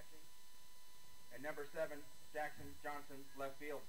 catching. And number 7, Jackson Johnson, left field.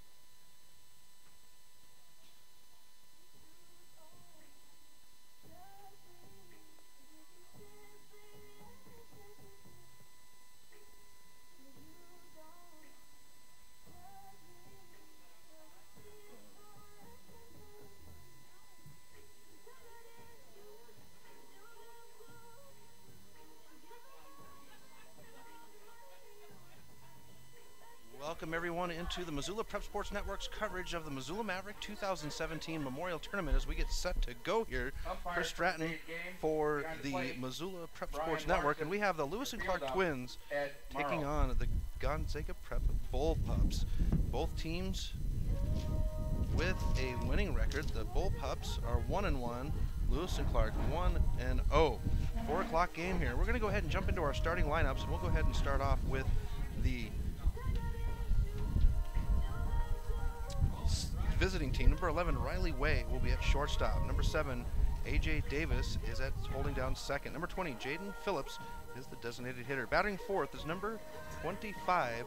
Welcome everyone into the Missoula Prep Sports Network's coverage of the Missoula Maverick 2017 Memorial Tournament as we get set to go here. Chris Stratton for the Missoula Prep Sports Network, and we have the Lewis and Clark Twins taking on the Gonzaga Prep Bull Pups. Both teams with a winning record. The Bull Pups are 1-1. Lewis and Clark 1-0. 4 o'clock game here. We're going to go ahead and jump into our starting lineups, and we'll go ahead and start off with the visiting team. Number 11, Riley Way, will be at shortstop. Number 7, A.J. Davis is at holding down second. Number 20, Jaden Phillips is the designated hitter. Batting fourth is number 25,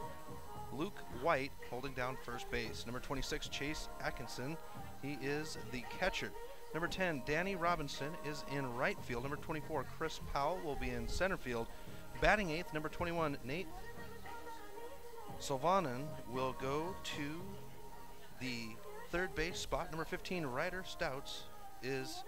Luke White, holding down first base. Number 26, Chase Atkinson, he is the catcher. Number 10, Danny Robinson is in right field. Number 24, Chris Powell will be in center field. Batting eighth, number 21, Nate Sylvanen will go to the third base spot. Number 15, Ryder Shouts is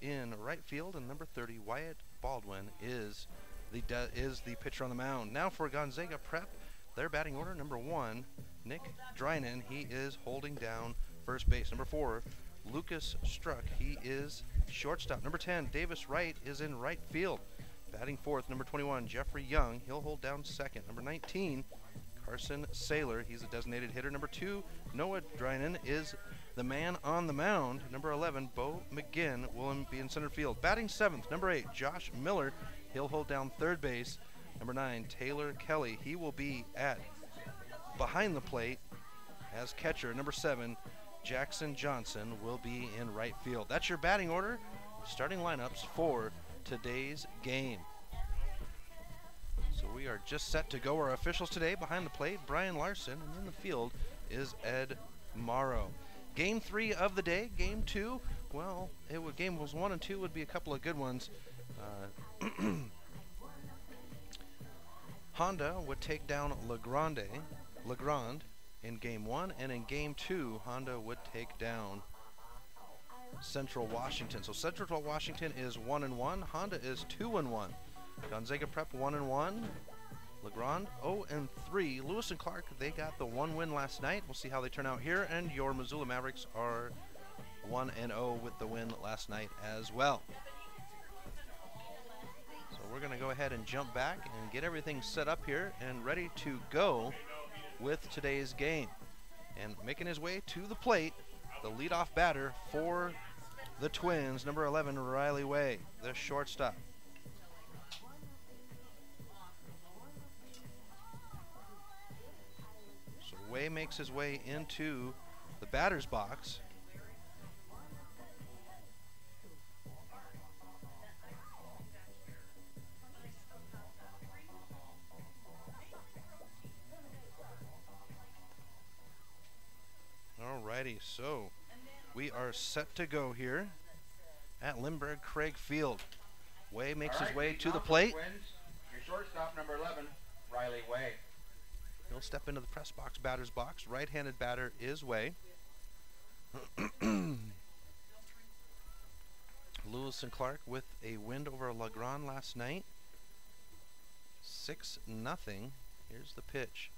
in right field, and number 30, Wyatt Baldwin is the pitcher on the mound. Now for Gonzaga Prep, their batting order: number 1, Nick Drynan, he is holding down first base. Number 4, Lucas Struck, he is shortstop. Number 10, Davis Wright is in right field. Batting fourth, number 21, Jeffrey Young, he'll hold down second. Number 19, Carson Saylor, he's a designated hitter. Number 2, Noah Drynan is the man on the mound. Number 11, Bo McGinn will be in center field. Batting seventh, number 8, Josh Miller, he'll hold down third base. Number 9, Taylor Kelly, he will be at behind the plate as catcher. Number 7, Jackson Johnson will be in right field. That's your batting order, starting lineups for today's game. So we are just set to go. Our officials today: behind the plate, Brian Larson, and in the field is Ed Morrow. Game 3 of the day. Game 2, well, game was 1 and 2 would be a couple of good ones. Honda would take down Legrand in game 1, and in game 2, Honda would take down Central Washington. So Central Washington is 1-1. Honda is 2-1. Gonzaga Prep 1-1. Legrand 0-3. Lewis and Clark, they got the 1 win last night. We'll see how they turn out here. And your Missoula Mavericks are 1-0 with the win last night as well. So we're going to go ahead and jump back and get everything set up here and ready to go with today's game. And making his way to the plate, the leadoff batter for the Twins, number 11, Riley Way, the shortstop. So Way makes his way into the batter's box. Alrighty, so we are set to go here at Lindbergh Craig Field. Way makes his way to the plate. Your shortstop, number 11, Riley Way. He'll step into the press box, batter's box. Right-handed batter is Way. Lewis and Clark with a win over Legrand last night. 6-0. Here's the pitch.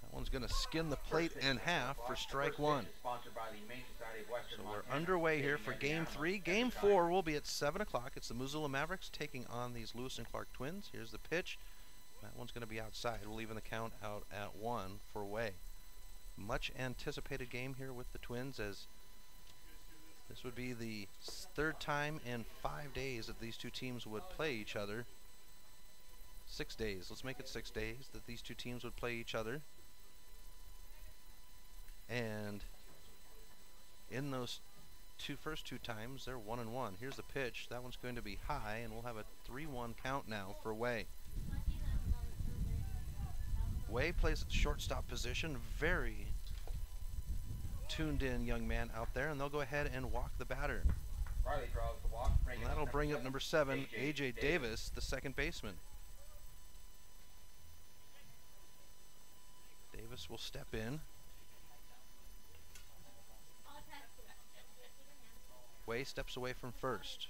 That one's going to skin the plate in half for strike 1. So we're underway here for game 3. Game 4 will be at 7 o'clock. It's the Missoula Mavericks taking on these Lewis and Clark Twins. Here's the pitch. That one's going to be outside. We'll even the count out at 1 for Way. Much anticipated game here with the Twins, as this would be the third time in 5 days that these two teams would play each other. 6 days. Let's make it 6 days that these two teams would play each other. And in those first two times, they're 1-1. Here's the pitch. That one's going to be high, and we'll have a 3-1 count now for Way. Way plays at shortstop position. Very tuned in young man out there, and they'll go ahead and walk the batter. Riley draws the walk. And that'll bring up number 7, A.J. Davis, the second baseman. Davis will step in. Way steps away from first.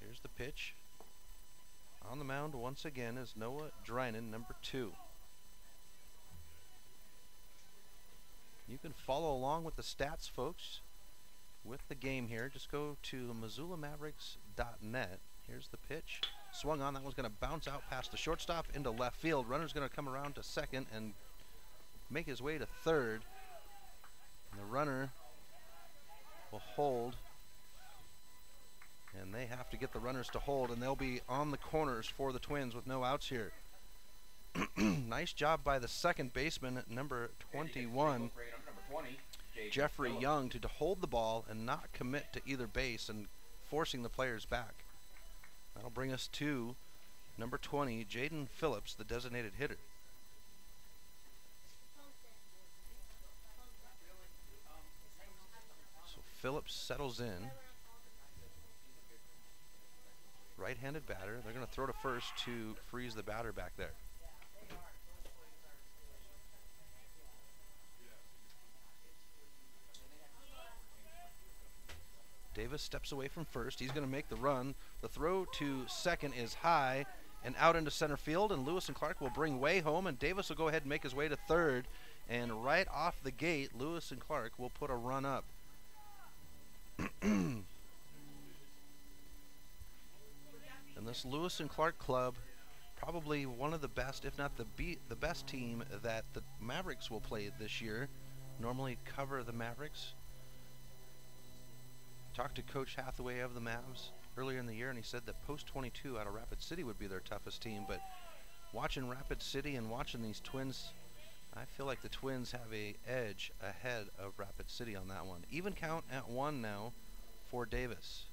Here's the pitch. On the mound once again is Noah Drinan, number 2. You can follow along with the stats, folks, with the game here. Just go to MissoulaMavericks.net. Here's the pitch. Swung on. That one's going to bounce out past the shortstop into left field. Runner's going to come around to second and make his way to third. And the runner will hold. And they have to get the runners to hold, and they'll be on the corners for the Twins with no outs here. Nice job by the second baseman at number 21, Jeffrey Young, to hold the ball and not commit to either base and forcing the players back. That'll bring us to number 20, Jaden Phillips, the designated hitter. So Phillips settles in. Right-handed batter. They're going to throw to first to freeze the batter back there. Davis steps away from first. He's going to make the run. The throw to second is high and out into center field, and Lewis and Clark will bring Way home, and Davis will go ahead and make his way to third. And right off the gate, Lewis and Clark will put a run up. And this Lewis and Clark club, probably one of the best, if not the best team that the Mavericks will play this year. Normally cover the Mavericks. Talked to Coach Hathaway of the Mavs earlier in the year, and he said that Post 22 out of Rapid City would be their toughest team. But watching Rapid City and watching these Twins, I feel like the Twins have a edge ahead of Rapid City on that one. Even count at 1 now for Davis.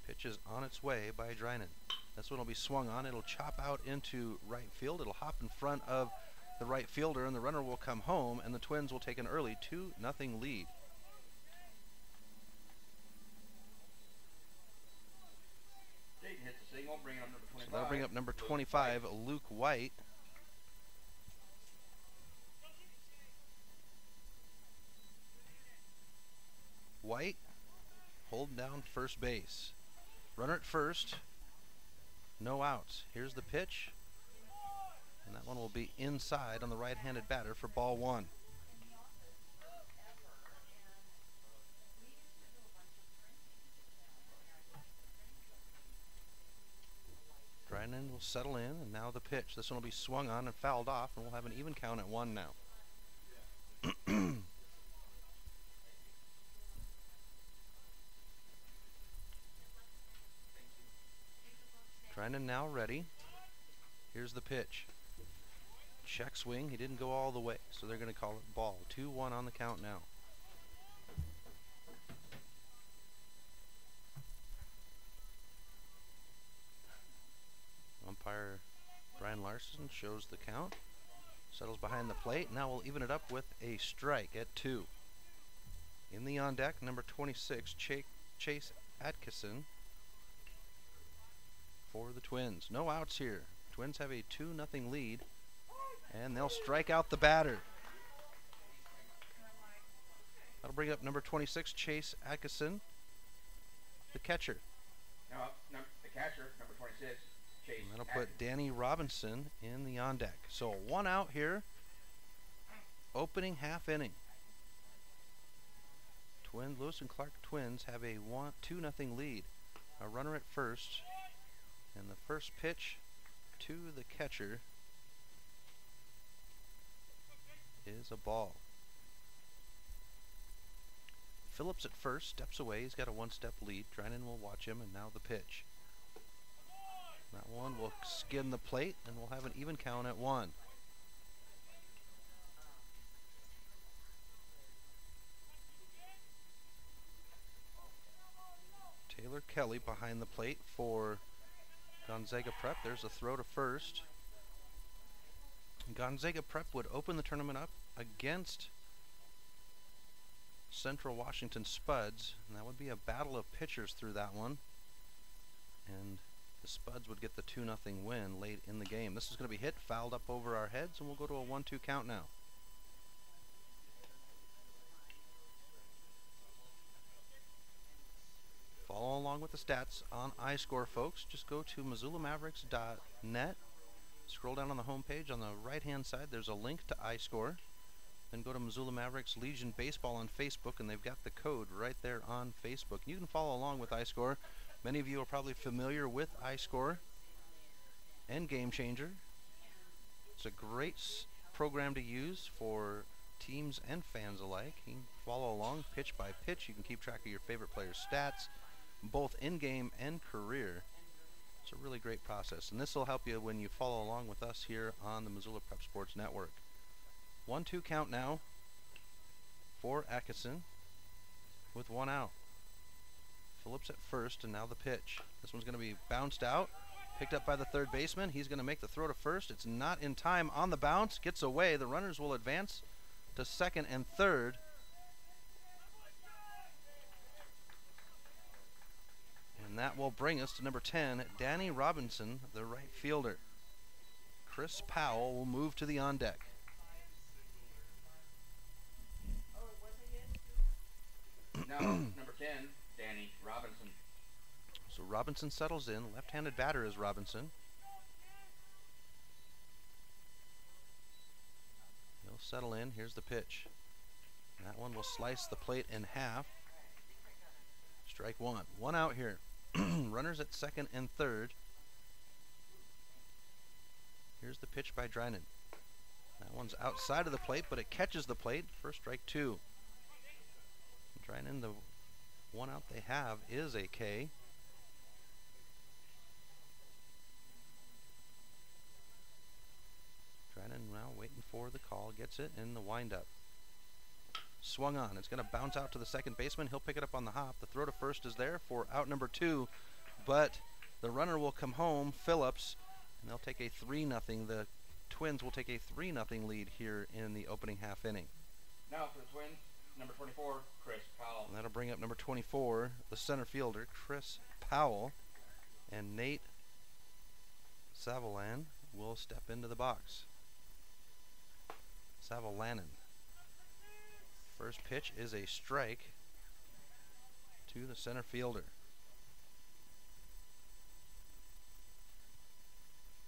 Pitch is on its way by Drinan. This one will be swung on. It'll chop out into right field. It'll hop in front of the right fielder, and the runner will come home, and the Twins will take an early 2-0 lead. So that'll bring up number 25, Luke White. White holding down first base. Runner at first, no outs. Here's the pitch, and that one will be inside on the right-handed batter for ball 1. Drinan will settle in, and now the pitch. This one will be swung on and fouled off, and we'll have an even count at 1 now. Drinan now ready. Here's the pitch. Check swing. He didn't go all the way, so they're going to call it ball. 2-1 on the count now. Umpire Brian Larson shows the count. Settles behind the plate. Now we'll even it up with a strike at 2. In the on deck, number 26, Chase Atkinson for the Twins. No outs here. Twins have a 2-0 lead, and they'll strike out the batter. That'll bring up number 26, Chase Atkinson, the catcher. No, the catcher, number 26, Chase. And that'll put Danny Robinson in the on deck. So 1 out here, opening half inning. Lewis and Clark Twins have a 2-0 lead. A runner at first. And the first pitch to the catcher is a ball. Phillips at first, steps away. He's got a 1-step lead. Drinan will watch him, and now the pitch. That one will skin the plate, and we'll have an even count at 1. Tyler Kelly behind the plate for Gonzaga Prep. There's a throw to first. Gonzaga Prep would open the tournament up against Central Washington Spuds, and that would be a battle of pitchers through that one. And the Spuds would get the 2-0 win late in the game. This is going to be hit, fouled up over our heads, and we'll go to a 1-2 count now. Follow along with the stats on iScore, folks. Just go to MissoulaMavericks.net. Scroll down on the home page. On the right-hand side, there's a link to iScore. Then go to Missoula Mavericks Legion Baseball on Facebook, and they've got the code right there on Facebook. You can follow along with iScore. Many of you are probably familiar with iScore and Game Changer. It's a great program to use for teams and fans alike. You can follow along pitch by pitch. You can keep track of your favorite players' stats, both in-game and career. It's a really great process, and this will help you when you follow along with us here on the Missoula Prep Sports Network. 1-2 count now for Atkinson with 1 out. Phillips at first, and now the pitch. This one's going to be bounced out, picked up by the third baseman. He's going to make the throw to first. It's not in time on the bounce. Gets away. The runners will advance to second and third. And that will bring us to number 10, Danny Robinson, the right fielder. Chris Powell will move to the on deck. No, number 10, Danny Robinson. So Robinson settles in. Left-handed batter is Robinson. He'll settle in. Here's the pitch. That one will slice the plate in half. Strike one. 1 out here. Runners at second and third. Here's the pitch by Drynan. That one's outside of the plate, but it catches the plate. First strike 2. Drynan, the 1 out they have is a K. Drynan now waiting for the call. Gets it in the windup. Swung on. It's going to bounce out to the second baseman. He'll pick it up on the hop. The throw to first is there for out number 2, but the runner will come home, Phillips, and they'll take a 3-0. The Twins will take a 3-0 lead here in the opening half inning. Now for the Twins, number 24, Chris Powell. And that'll bring up number 24, the center fielder, Chris Powell, and Nate Savalan will step into the box. Savalainen. First pitch is a strike to the center fielder.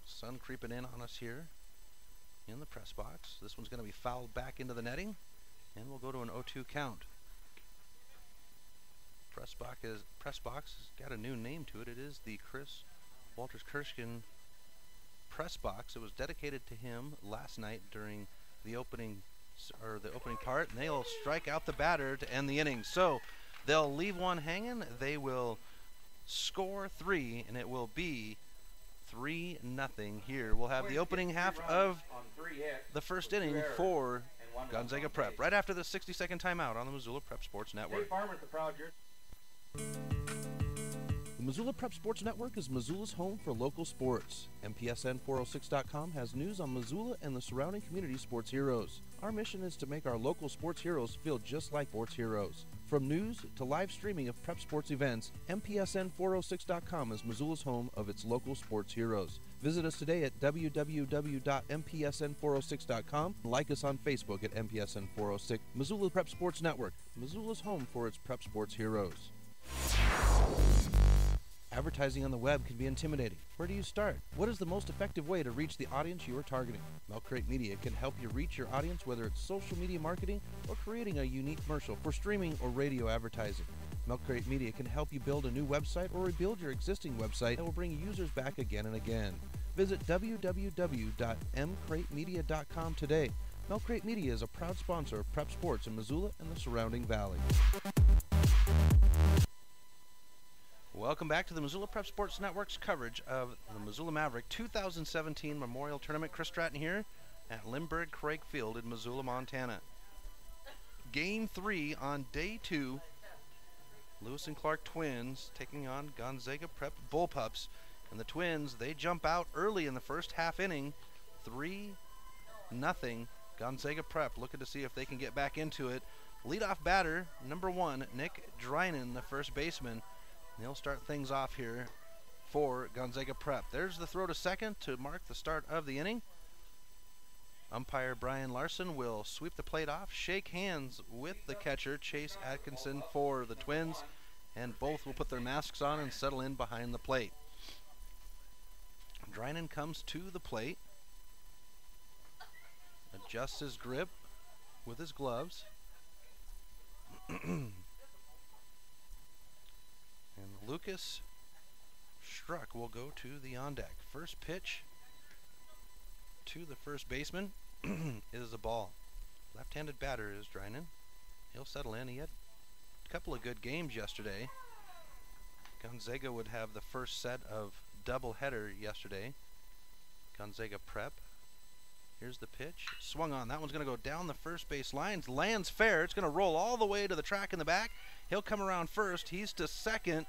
Sun creeping in on us here in the press box. This one's going to be fouled back into the netting, and we'll go to an 0-2 count. Press box has got a new name to it. It is the Chris Walters Kirschken press box. It was dedicated to him last night during the opening part, and they'll strike out the batter to end the inning. So they'll leave one hanging. They will score 3, and it will be 3-0 here. We'll have the opening half of the first inning for Gonzaga Prep right after the 60-second timeout on the Missoula Prep Sports Network. The Missoula Prep Sports Network is Missoula's home for local sports. MPSN406.com has news on Missoula and the surrounding community sports heroes. Our mission is to make our local sports heroes feel just like sports heroes. From news to live streaming of prep sports events, MPSN406.com is Missoula's home of its local sports heroes. Visit us today at www.mpsn406.com. Like us on Facebook at MPSN406. Missoula Prep Sports Network, Missoula's home for its prep sports heroes. Advertising on the web can be intimidating. Where do you start? What is the most effective way to reach the audience you are targeting? Milk Crate Media can help you reach your audience, whether it's social media marketing or creating a unique commercial for streaming or radio advertising. Milk Crate Media can help you build a new website or rebuild your existing website that will bring users back again and again. Visit www.mcratemedia.com today. Milk Crate Media is a proud sponsor of prep sports in Missoula and the surrounding valley. Welcome back to the Missoula Prep Sports Network's coverage of the Missoula Maverick 2017 Memorial Tournament. Chris Stratton here at Lindbergh Craig Field in Missoula, Montana. Game 3 on day 2 Lewis and Clark twins taking on Gonzaga Prep Bullpups. And the Twins, they jump out early in the first half inning, 3-0. Gonzaga Prep looking to see if they can get back into it. Leadoff batter, number 1, Nick Drynan, the first baseman. And he'll start things off here for Gonzaga Prep. There's the throw to second to mark the start of the inning. Umpire Brian Larson will sweep the plate off, shake hands with the catcher, Chase Atkinson, for the Twins, and both will put their masks on and settle in behind the plate. Drynan comes to the plate, adjusts his grip with his gloves, and Lucas Struck will go to the on deck. First pitch to the first baseman is a ball. Left-handed batter is Drynan. He'll settle in. He had a couple of good games yesterday. Gonzaga would have the first set of doubleheader yesterday. Gonzaga Prep. Here's the pitch. Swung on. That one's going to go down the first base line. Lands fair. It's going to roll all the way to the track in the back. He'll come around first. He's to second,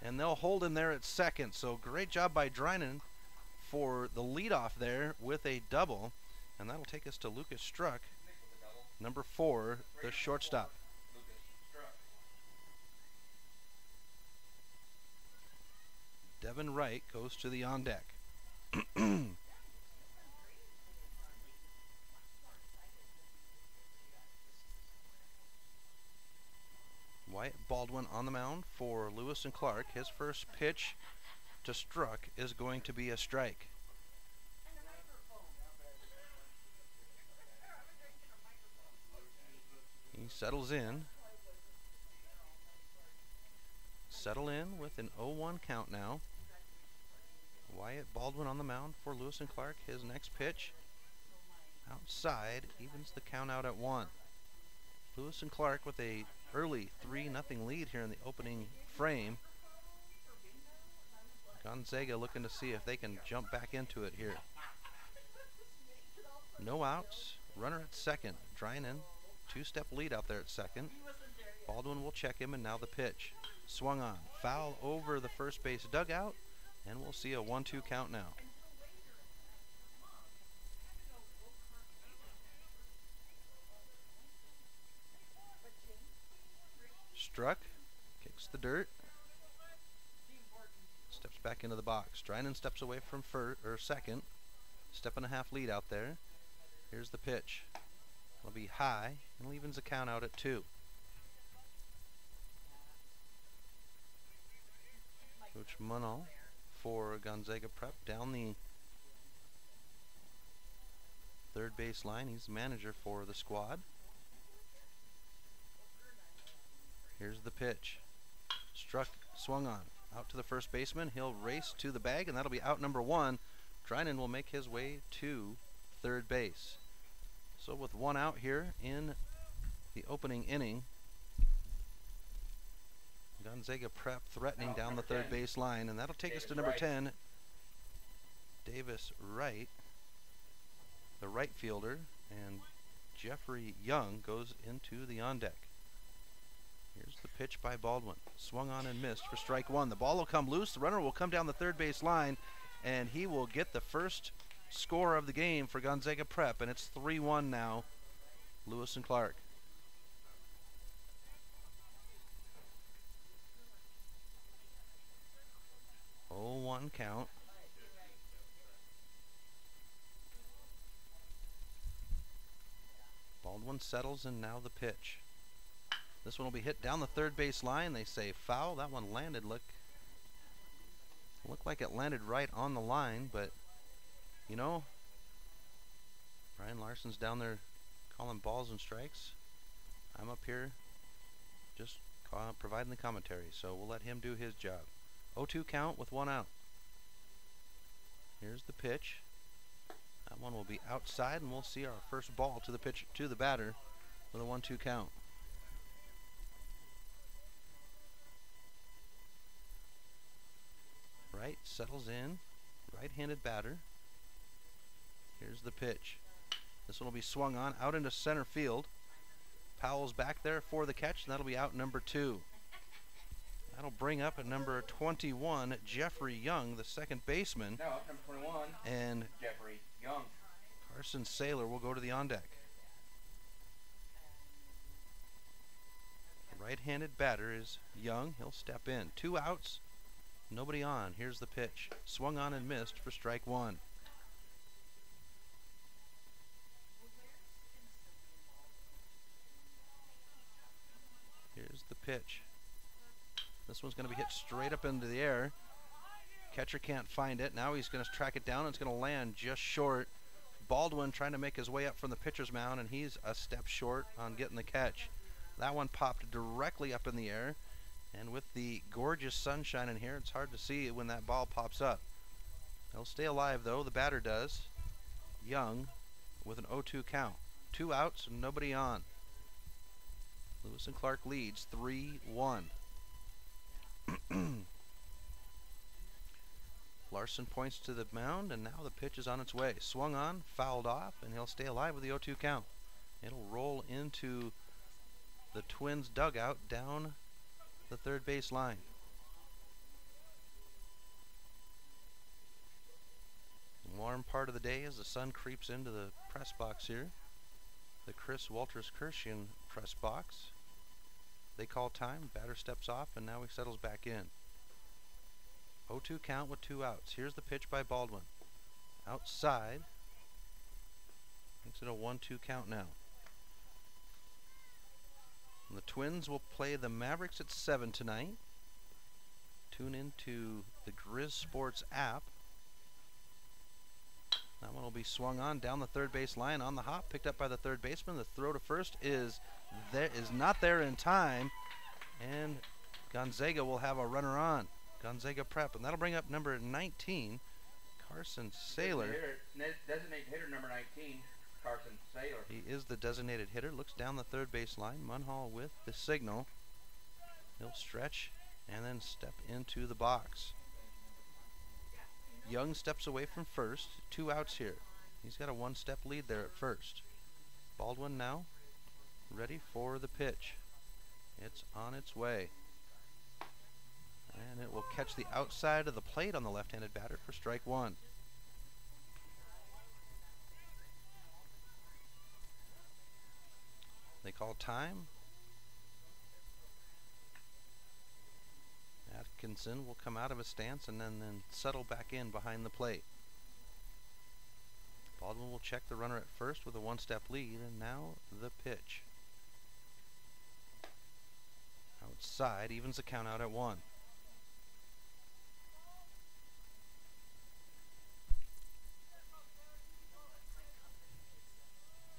and they'll hold him there at second. So great job by Drynan for the leadoff there with a double. And that'll take us to Lucas Struck, number 4, the shortstop. Devin Wright goes to the on deck. Wyatt Baldwin on the mound for Lewis and Clark. His first pitch to Struck is going to be a strike. He settles in. Settle in with an 0-1 count now. Wyatt Baldwin on the mound for Lewis and Clark. His next pitch outside evens the count out at 1. Lewis and Clark with a early 3-0 lead here in the opening frame. Gonzaga looking to see if they can jump back into it here. No outs. Runner at second. Drynan, 2-step lead out there at second. Baldwin will check him, and now the pitch. Swung on. Foul over the first base dugout, and we'll see a 1-2 count now. Struck, kicks the dirt, steps back into the box. Drynan steps away from second. Step and a half lead out there. Here's the pitch. It'll be high and evens the count out at 2. Coach Munell for Gonzaga Prep down the third base line. He's the manager for the squad. Here's the pitch. Struck, swung on. Out to the first baseman. He'll race to the bag, and that'll be out number 1. Drynan will make his way to third base. So with 1 out here in the opening inning, Gonzaga Prep threatening down the third base line, and that'll take us to number 10, Davis Wright, the right fielder, and Jeffrey Young goes into the on deck. Here's the pitch by Baldwin. Swung on and missed for strike 1. The ball will come loose. The runner will come down the third base line, and he will get the first score of the game for Gonzaga Prep, and it's 3-1 now, Lewis and Clark. One count. Baldwin settles, and now the pitch. This one will be hit down the third base line. They say foul. That one landed, looked like it landed right on the line, but you know, Brian Larson's down there calling balls and strikes. I'm up here just providing the commentary, so we'll let him do his job. 0-2 count with 1 out. Here's the pitch. That one will be outside, and we'll see our first ball to the pitch to the batter with a 1-2 count. Wright settles in. Right-handed batter. Here's the pitch. This one will be swung on out into center field. Powell's back there for the catch, and that'll be out number 2. That'll bring up at number 21, Jeffrey Young, the second baseman. Now up number 21, and Jeffrey Young. Carson Saylor will go to the on deck. Right-handed batter is Young. He'll step in. 2 outs, nobody on. Here's the pitch. Swung on and missed for strike 1. Here's the pitch. This one's going to be hit straight up into the air. Catcher can't find it. Now he's going to track it down. It's going to land just short. Baldwin trying to make his way up from the pitcher's mound, and he's a step short on getting the catch. That one popped directly up in the air, and with the gorgeous sunshine in here, it's hard to see when that ball pops up. He'll stay alive, though. The batter does. Young with an 0-2 count. 2 outs, nobody on. Lewis and Clark leads 3-1. Larson points to the mound, and now the pitch is on its way. Swung on, fouled off, and he'll stay alive with the 0-2 count. It'll roll into the Twins' dugout down the third base line. Warm part of the day as the sun creeps into the press box here. The Chris Walters-Kirschian press box. They call time, batter steps off, and now he settles back in. 0-2 count with 2 outs. Here's the pitch by Baldwin. Outside. Makes it a 1-2 count now. And the Twins will play the Mavericks at 7 tonight. Tune into the Grizz Sports app. That one will be swung on down the third base line on the hop, picked up by the third baseman. The throw to first is not there in time, and Gonzaga will have a runner on. Gonzaga Prep, and that'll bring up number 19, Carson Saylor. Designated hitter number 19, Carson Saylor. He is the designated hitter. Looks down the third base line. Munhall with the signal. He'll stretch and then step into the box. Young steps away from first. 2 outs here. He's got a 1-step lead there at first. Baldwin now ready for the pitch. It's on its way. And it will catch the outside of the plate on the left-handed batter for strike 1. They call time. Atkinson will come out of his stance and then settle back in behind the plate. Baldwin will check the runner at first with a 1-step lead, and now the pitch. Outside, evens the count out at 1.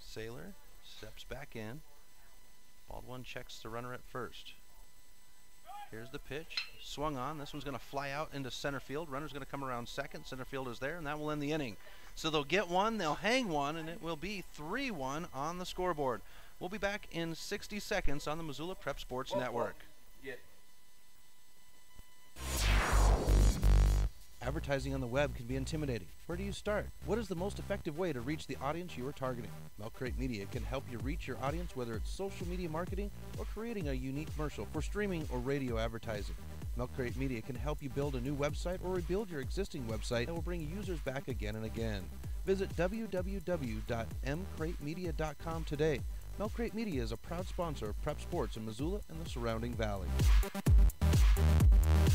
Saylor steps back in. Baldwin checks the runner at first. Here's the pitch. Swung on. This one's going to fly out into center field. Runner's going to come around second. Center field is there, and that will end the inning. So they'll get one, they'll hang one, and it will be 3-1 on the scoreboard. We'll be back in 60 seconds on the Missoula Prep Sports Network. Yeah. Advertising on the web can be intimidating. Where do you start? What is the most effective way to reach the audience you are targeting? Milk Crate Media can help you reach your audience, whether it's social media marketing or creating a unique commercial for streaming or radio advertising. Milk Crate Media can help you build a new website or rebuild your existing website that will bring users back again and again. Visit www.mcratemedia.com today. Milk Crate Media is a proud sponsor of Prep Sports in Missoula and the surrounding valley.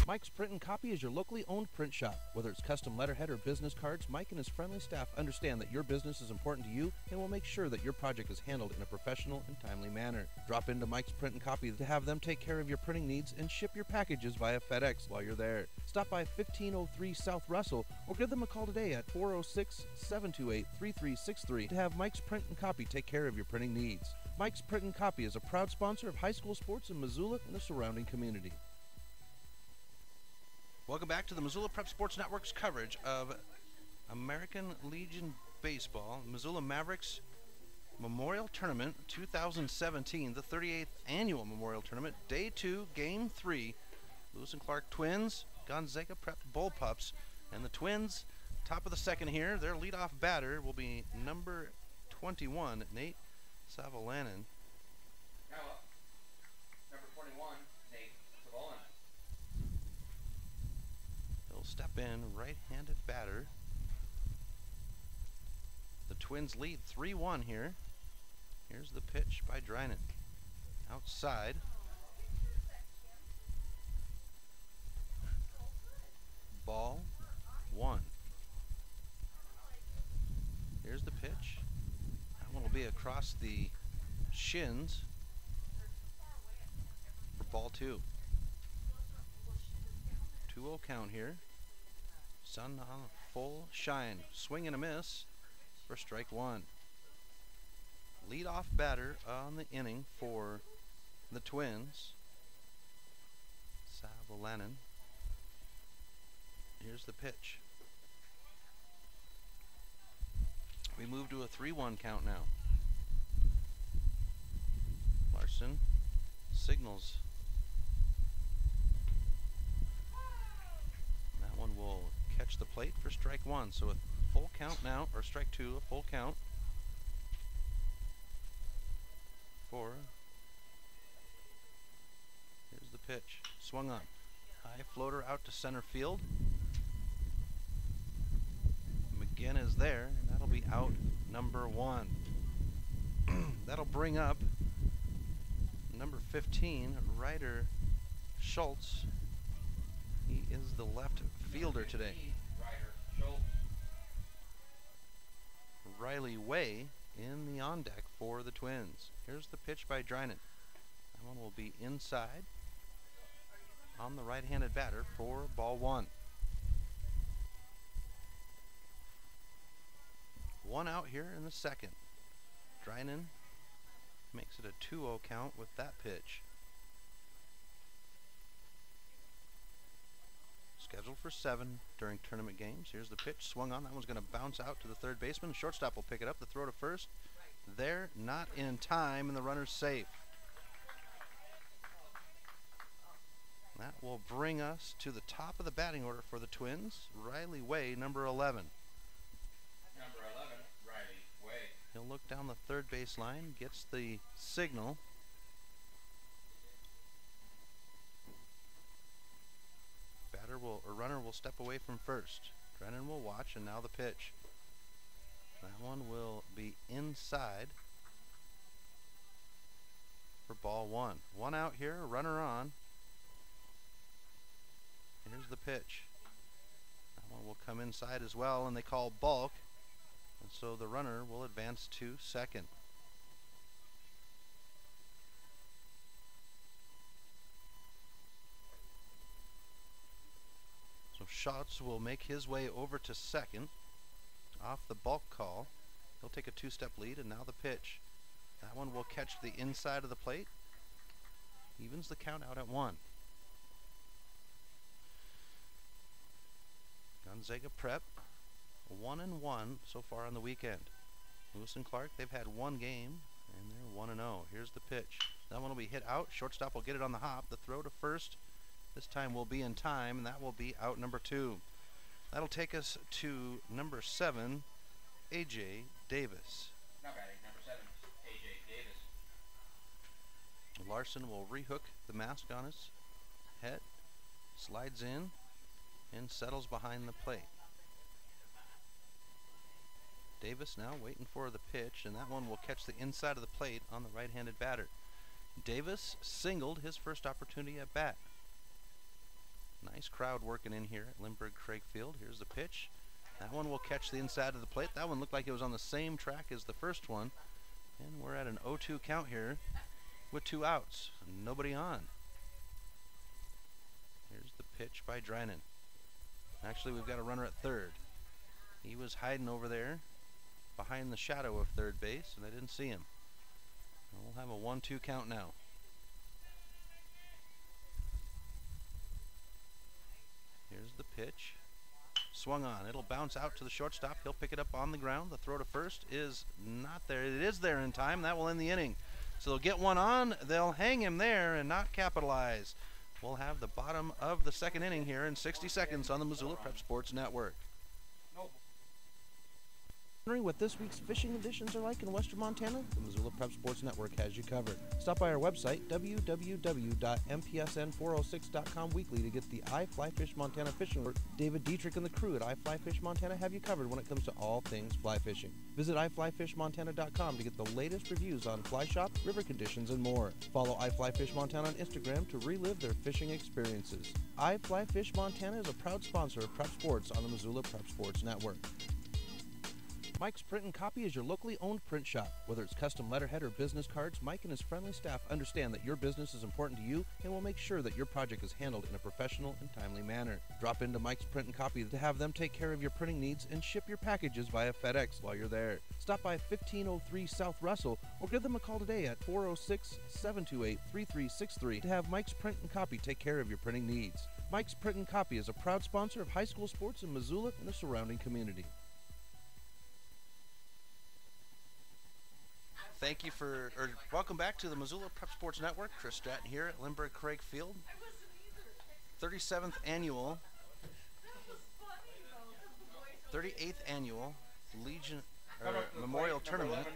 Mike's Print and Copy is your locally owned print shop. Whether it's custom letterhead or business cards, Mike and his friendly staff understand that your business is important to you and will make sure that your project is handled in a professional and timely manner. Drop into Mike's Print and Copy to have them take care of your printing needs and ship your packages via FedEx while you're there. Stop by 1503 South Russell or give them a call today at 406-728-3363 to have Mike's Print and Copy take care of your printing needs. Mike's Print and Copy is a proud sponsor of high school sports in Missoula and the surrounding community. Welcome back to the Missoula Prep Sports Network's coverage of American Legion Baseball, Missoula Mavericks Memorial Tournament 2017, the 38th Annual Memorial Tournament, Day 2, Game 3. Lewis and Clark Twins, Gonzaga Prep Bullpups, and the Twins, top of the second here. Their leadoff batter will be number 21, Nate Savalainen. Now up, number 21, Nate Savalainen. step in, right-handed batter. The Twins lead 3-1 here. Here's the pitch by Drynan. Outside. Ball 1. Here's the pitch. That one will be across the shins for ball 2. 2-0 count here. Sun on full shine. Swing and a miss for strike 1. Leadoff batter on the inning for the Twins. Savolainen. Here's the pitch. We move to a 3-1 count now. Larson signals. That one will catch the plate for strike 1. So a full count now, or strike 2, a full count for. Here's the pitch. Swung on. High floater out to center field. McGinn is there, and that'll be out number 1. That'll bring up number 15, Ryder Schultz. He is the left fielder today. Riley Way in the on deck for the Twins. Here's the pitch by Drynan. That one will be inside on the right-handed batter for ball 1. 1 out here in the second. Drynan makes it a 2-0 count with that pitch. Scheduled for 7 during tournament games. Here's the pitch. Swung on. That one's going to bounce out to the third baseman. Shortstop will pick it up. The throw to first. There, not in time, and the runner's safe. That will bring us to the top of the batting order for the Twins. Riley Way, number 11. Number 11, Riley Way. He'll look down the third base line, gets the signal. Runner will step away from first. Drennan will watch, and now the pitch. That one will be inside for ball 1. 1 out here, runner on. Here's the pitch. That one will come inside as well, and they call balk. And so the runner will advance to second. So Schatz will make his way over to second off the balk call. He'll take a 2-step lead, and now the pitch. That one will catch the inside of the plate. Evens the count out at 1. Gonzaga Prep 1-1 so far on the weekend. Lewis and Clark, they've had 1 game, and they're 1-0. Here's the pitch. That one will be hit out. Shortstop will get it on the hop. The throw to first this time will be in time, and that will be out number 2. That'll take us to number 7, A.J. Davis. Not bad, number 7, A.J. Davis. Larson will rehook the mask on his head, slides in, and settles behind the plate. Davis now waiting for the pitch, and that one will catch the inside of the plate on the right-handed batter. Davis singled his first opportunity at bat. Nice crowd working in here at Lindbergh Craig Field. Here's the pitch. That one will catch the inside of the plate. That one looked like it was on the same track as the first one. And we're at an 0-2 count here with 2 outs. Nobody on. Here's the pitch by Drynan. Actually, we've got a runner at third. He was hiding over there behind the shadow of third base, and I didn't see him. We'll have a 1-2 count now. Here's the pitch. Swung on. It'll bounce out to the shortstop. He'll pick it up on the ground. The throw to first is not there. It is there in time. That will end the inning. So they'll get one on. They'll hang him there and not capitalize. We'll have the bottom of the second inning here in 60 seconds on the Missoula Prep Sports Network. Wondering what this week's fishing editions are like in western Montana? The Missoula Prep Sports Network has you covered. Stop by our website, www.mpsn406.com weekly to get the I Fly Fish Montana fishing alert. David Dietrich and the crew at I Fly Fish Montana have you covered when it comes to all things fly fishing. Visit iflyfishmontana.com to get the latest reviews on fly shop, river conditions, and more. Follow I Fly Fish Montana on Instagram to relive their fishing experiences. I Fly Fish Montana is a proud sponsor of Prep Sports on the Missoula Prep Sports Network. Mike's Print and Copy is your locally owned print shop. Whether it's custom letterhead or business cards, Mike and his friendly staff understand that your business is important to you and will make sure that your project is handled in a professional and timely manner. Drop into Mike's Print and Copy to have them take care of your printing needs and ship your packages via FedEx while you're there. Stop by 1503 South Russell or give them a call today at 406-728-3363 to have Mike's Print and Copy take care of your printing needs. Mike's Print and Copy is a proud sponsor of high school sports in Missoula and the surrounding community. Thank you welcome back to the Missoula Prep Sports Network. Chris Stratton here at Lindbergh Craig Field. 38th annual Legion Memorial Tournament.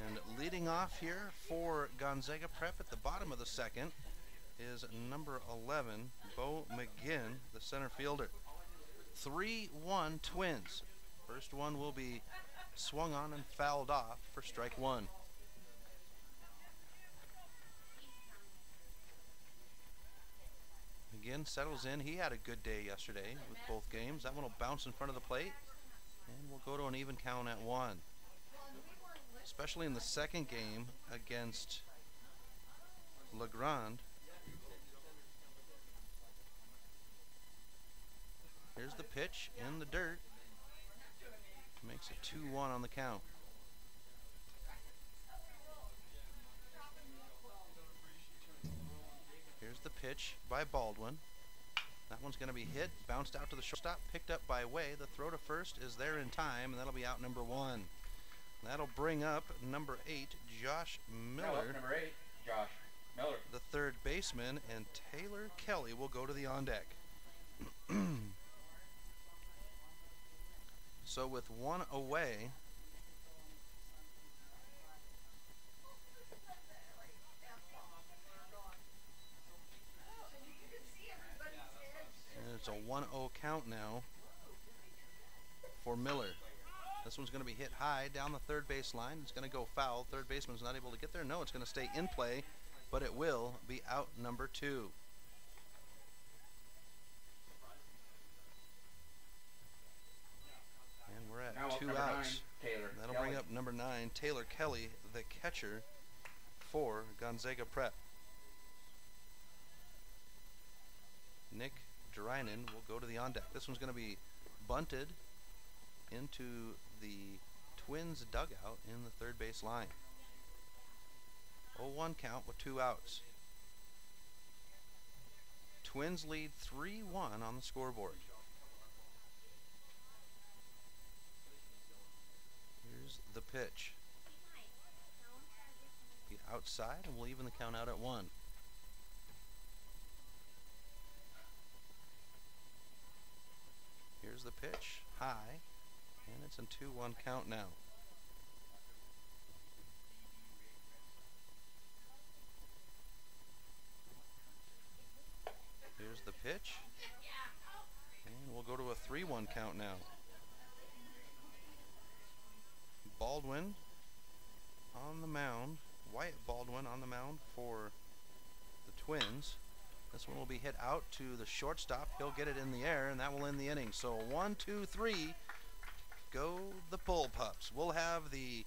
And leading off here for Gonzaga Prep at the bottom of the second is number 11, Bo McGinn, the center fielder. 3-1 Twins. First one will be swung on and fouled off for strike one. Again, settles in. He had a good day yesterday with both games. That one will bounce in front of the plate, and we'll go to an even count at one. Especially in the second game against LeGrand. Here's the pitch in the dirt. Makes it 2-1 on the count. Here's the pitch by Baldwin. That one's going to be hit, bounced out to the shortstop, picked up by Way. The throw to first is there in time, and that'll be out number one. That'll bring up number 8, Josh Miller. Number 8, Josh Miller. The third baseman, and Taylor Kelly will go to the on deck. So with one away, and it's a 1-0 count now for Miller. This one's going to be hit high down the third base line. It's going to go foul. Third baseman's not able to get there. No, it's going to stay in play, but it will be out number 2. We're at now 2 outs. 9, That'll bring up number 9, Taylor Kelly, the catcher for Gonzaga Prep. Nick Drynan will go to the on deck. This one's going to be bunted into the Twins dugout in the third base line. 0-1 count with 2 outs. Twins lead 3-1 on the scoreboard. The pitch. Be outside, and we'll even the count out at 1. Here's the pitch, high, and it's a 2-1 count now. Here's the pitch, and we'll go to a 3-1 count now. Baldwin on the mound, Wyatt Baldwin on the mound for the Twins. This one will be hit out to the shortstop. He'll get it in the air, and that will end the inning. So 1, 2, 3, go the Bull Pups. We'll have the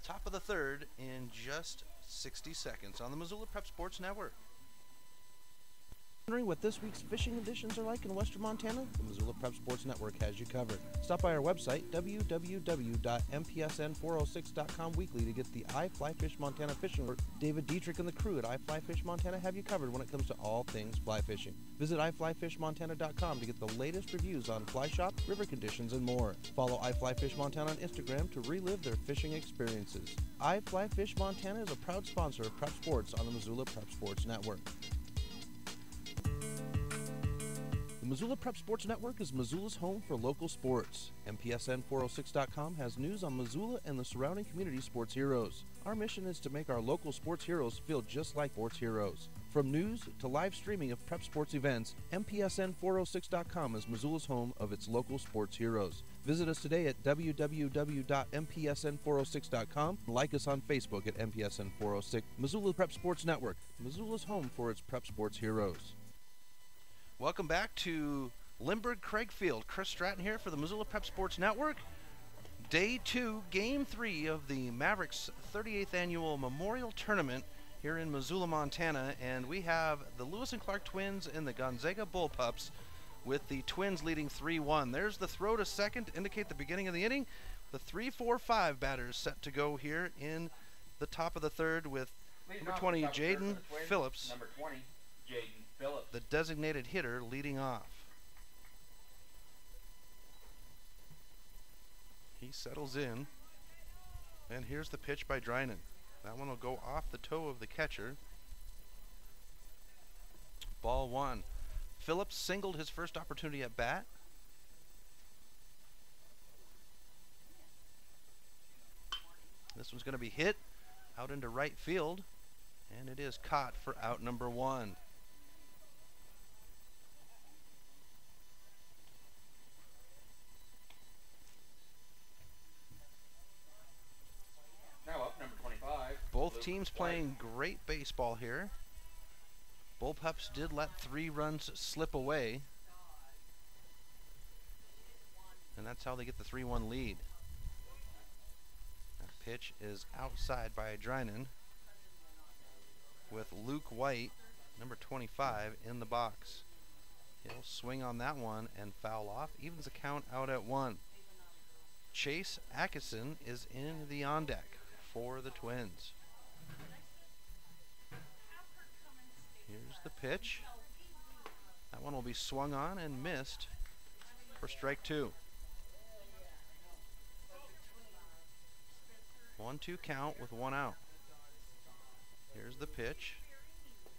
top of the third in just 60 seconds on the Missoula Prep Sports Network. Wondering what this week's fishing editions are like in western Montana? The Missoula Prep Sports Network has you covered. Stop by our website, www.mpsn406.com weekly to get the I Fly Fish Montana fishing alert. David Dietrich and the crew at I Fly Fish Montana have you covered when it comes to all things fly fishing. Visit iflyfishmontana.com to get the latest reviews on fly shop, river conditions, and more. Follow I Fly Fish Montana on Instagram to relive their fishing experiences. I Fly Fish Montana is a proud sponsor of Prep Sports on the Missoula Prep Sports Network. The The Missoula Prep Sports Network is Missoula's home for local sports. MPSN406.com has news on Missoula and the surrounding community sports heroes. Our mission is to make our local sports heroes feel just like sports heroes. From news to live streaming of prep sports events, MPSN406.com is Missoula's home of its local sports heroes. Visit us today at www.mpsn406.com. Like us on Facebook at MPSN406. Missoula Prep Sports Network, Missoula's home for its prep sports heroes. Welcome back to Limburg-Craigfield. Chris Stratton here for the Missoula Prep Sports Network. Day 2, Game 3 of the Mavericks 38th Annual Memorial Tournament here in Missoula, Montana. And we have the Lewis and Clark Twins and the Gonzaga Bullpups, with the Twins leading 3-1. There's the throw to second to indicate the beginning of the inning. The 3-4-5 batters set to go here in the top of the third with number 20, Jaden Phillips. Number 20, Jaden Phillips. The designated hitter leading off. He settles in, and here's the pitch by Drynan. That one will go off the toe of the catcher. Ball 1. Phillips singled his first opportunity at bat. This one's going to be hit out into right field, and it is caught for out number 1. Now up, number 25. Both teams playing great baseball here. Bullpups did let 3 runs slip away, and that's how they get the 3-1 lead. That pitch is outside by Drynan, with Luke White, number 25, in the box. He'll swing on that one and foul off. Evens the count out at 1. Chase Atkinson is in the on deck for the Twins. Here's the pitch. That one will be swung on and missed for strike 2. 1-2 count with 1 out. Here's the pitch.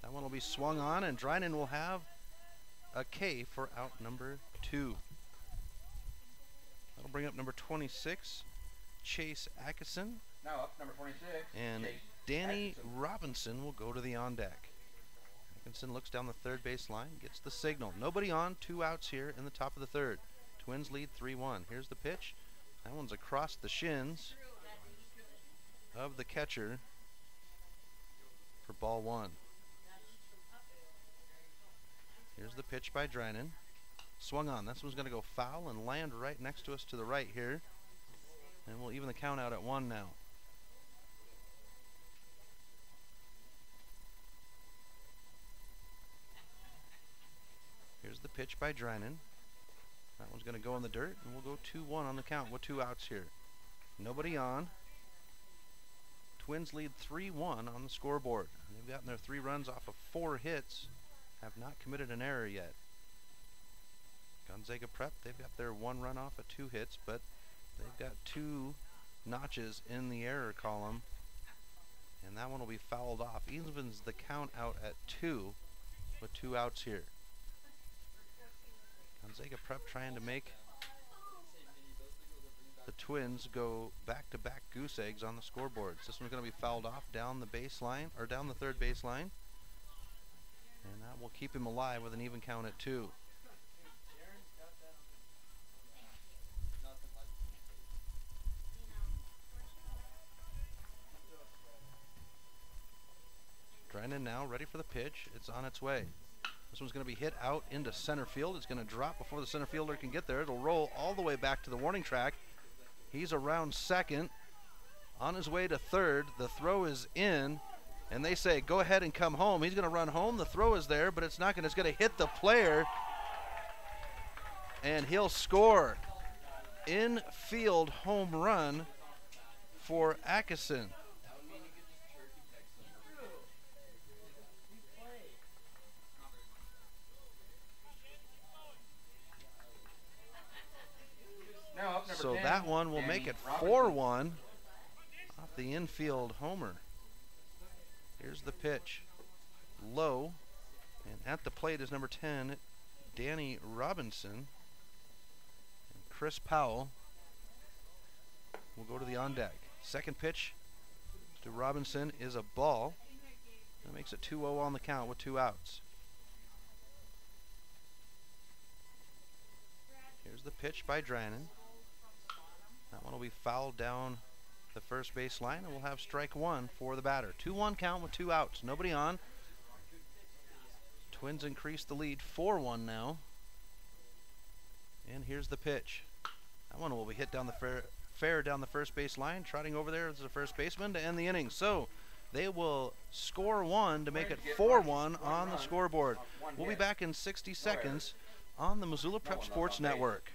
That one will be swung on, and Drynan will have a K for out number 2. That'll bring up number 26, Chase Atkinson. Now up, number 26. And Chase Danny Atkinson. Robinson will go to the on deck. Atkinson looks down the third base line, gets the signal. Nobody on, 2 outs here in the top of the third. Twins lead 3-1. Here's the pitch. That one's across the shins of the catcher for ball 1. Here's the pitch by Drynan. Swung on. This one's going to go foul and land right next to us to the right here. And we'll even the count out at 1 now. Here's the pitch by Drynan. That one's going to go in the dirt, and we'll go 2-1 on the count with 2 outs here. Nobody on. Twins lead 3-1 on the scoreboard. They've gotten their 3 runs off of 4 hits. Have not committed an error yet. Gonzaga Prep, they've got their 1 run off of 2 hits, but they've got 2 notches in the error column, and that one will be fouled off. Evens the count out at 2 with 2 outs here. Gonzaga Prep trying to make the Twins go back-to-back goose eggs on the scoreboards. This one's going to be fouled off down the baseline, or down the third baseline, and that will keep him alive with an even count at 2. Drynan now ready for the pitch. It's on its way. This one's going to be hit out into center field. It's going to drop before the center fielder can get there. It'll roll all the way back to the warning track. He's around second, on his way to third. The throw is in, and they say, go ahead and come home. He's going to run home. The throw is there, but it's not going to. It's going to hit the player, and he'll score. Infield home run for Atkinson. So that one will make it 4-1 off the infield homer. Here's the pitch. Low, and at the plate is number 10, Danny Robinson. And Chris Powell will go to the on deck. Second pitch to Robinson is a ball. That makes it 2-0 on the count with 2 outs. Here's the pitch by Drynan. That one will be fouled down the first base line, and we'll have strike one for the batter. 2-1 count with 2 outs. Nobody on. Twins increase the lead 4-1 now. And here's the pitch. That one will be hit down the fair down the first base line. Trotting over there is the first baseman to end the inning. So they will score one to make it 4-1 on the scoreboard. We'll be back in 60 seconds on the Missoula Prep Sports Network.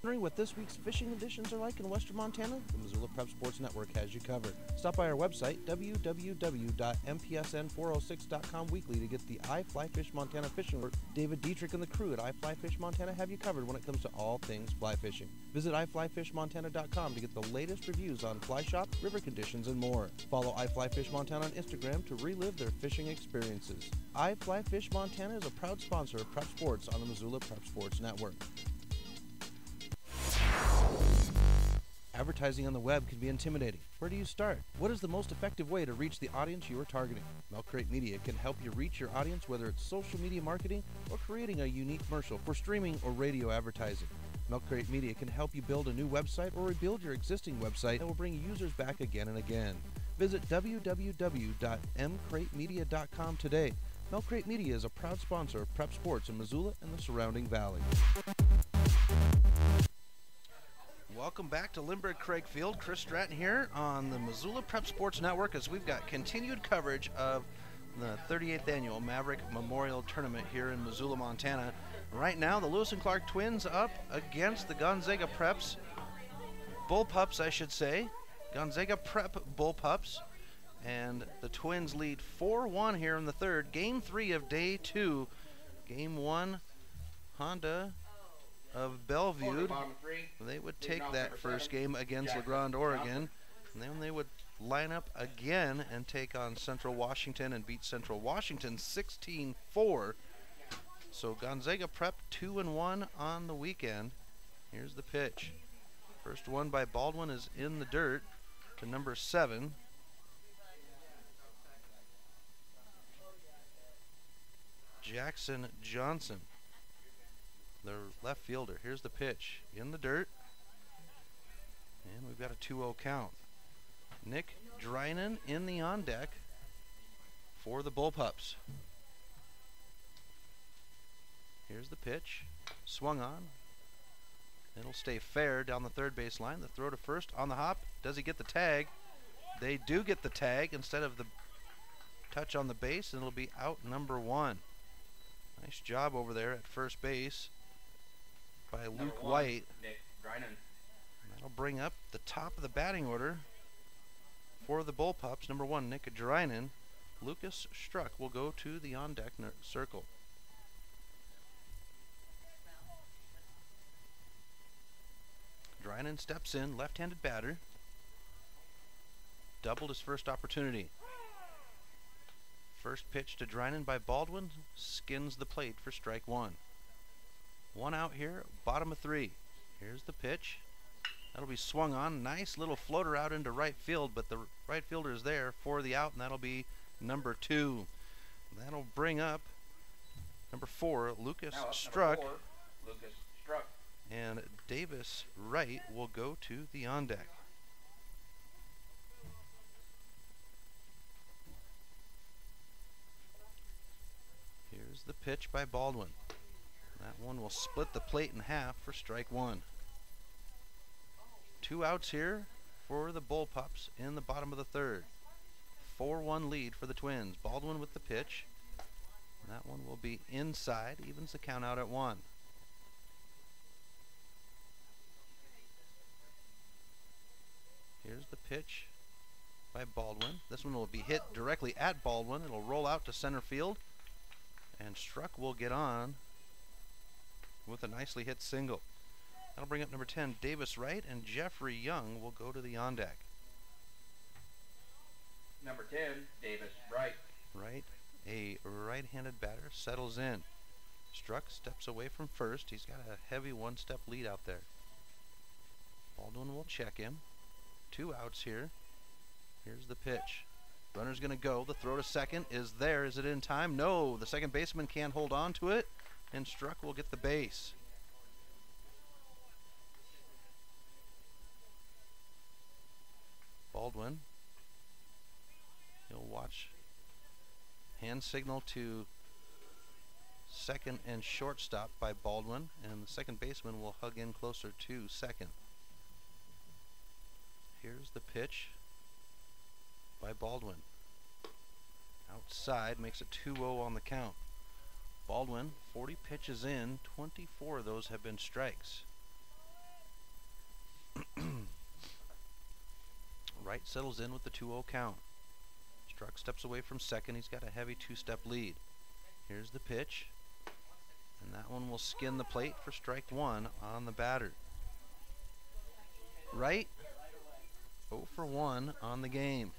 Wondering what this week's fishing conditions are like in western Montana? The Missoula Prep Sports Network has you covered. Stop by our website, www.mpsn406.com weekly to get the I Fly Fish Montana fishing alert. David Dietrich and the crew at I Fly Fish Montana have you covered when it comes to all things fly fishing. Visit iflyfishmontana.com to get the latest reviews on fly shop, river conditions, and more. Follow I Fly Fish Montana on Instagram to relive their fishing experiences. I Fly Fish Montana is a proud sponsor of Prep Sports on the Missoula Prep Sports Network. Advertising on the web can be intimidating. Where do you start? What is the most effective way to reach the audience you are targeting? Milk Crate Media can help you reach your audience, whether it's social media marketing or creating a unique commercial for streaming or radio advertising. Milk Crate Media can help you build a new website or rebuild your existing website that will bring users back again and again. Visit www.mcratemedia.com today. Milk Crate Media is a proud sponsor of Prep Sports in Missoula and the surrounding valley. Welcome back to Lindbergh Craig Field. Chris Stratton here on the Missoula Prep Sports Network as we've got continued coverage of the 38th annual Maverick Memorial Tournament here in Missoula, Montana. Right now, the Lewis and Clark Twins up against the Gonzaga Preps, Bullpups, I should say. Gonzaga Prep Bullpups. And the Twins lead 4-1 here in the third. Game 3 of day 2. Game 1, Honda of Bellevue. They would take that first game against LeGrand, Oregon, and then they would line up again and take on Central Washington and beat Central Washington 16-4. So Gonzaga Prep 2-1 on the weekend. Here's the pitch. First one by Baldwin is in the dirt to number 7. Jackson Johnson, the left fielder. Here's the pitch in the dirt, and we've got a 2-0 count. Nick Drynan in the on deck for the Bullpups. Here's the pitch, swung on. It'll stay fair down the third base line. The throw to first on the hop. Does he get the tag? They do get the tag instead of the touch on the base, and it'll be out number 1. Nice job over there at first base by Luke White. Nick Drynan. That'll bring up the top of the batting order for the Bullpups. Number 1, Nick Drynan. Lucas Struck will go to the on-deck circle. Drynan steps in, left-handed batter. Doubled his first opportunity. First pitch to Drynan by Baldwin skins the plate for strike 1. 1 out here, bottom of 3. Here's the pitch. That'll be swung on. Nice little floater out into right field, but the right fielder is there for the out, and that'll be number 2. That'll bring up number 4, Lucas Struck. Lucas Struck. And Davis Wright will go to the on deck. Here's the pitch by Baldwin. That one will split the plate in half for strike 1. 2 outs here for the Bullpups in the bottom of the third. 4-1 lead for the Twins. Baldwin with the pitch. That one will be inside, evens the count out at 1. Here's the pitch by Baldwin. This one will be hit directly at Baldwin. It'll roll out to center field, and Struck will get on with a nicely hit single. That'll bring up number 10, Davis Wright, and Jeffrey Young will go to the on deck. Number 10, Davis Wright. Wright, a right-handed batter, settles in. Struck steps away from first. He's got a heavy one-step lead out there. Baldwin will check him. 2 outs here. Here's the pitch. Runner's going to go. The throw to second is there. Is it in time? No. The second baseman can't hold on to it, and Struck will get the base. Baldwin. He'll watch. Hand signal to second and shortstop by Baldwin, and the second baseman will hug in closer to second. Here's the pitch by Baldwin. Outside, makes it 2-0 on the count. Baldwin, 40 pitches in, 24 of those have been strikes. Wright settles in with the 2-0 count. Struck steps away from second. He's got a heavy 2-step lead. Here's the pitch, and that one will skin the plate for strike 1 on the batter. Wright 0 for 1 on the game.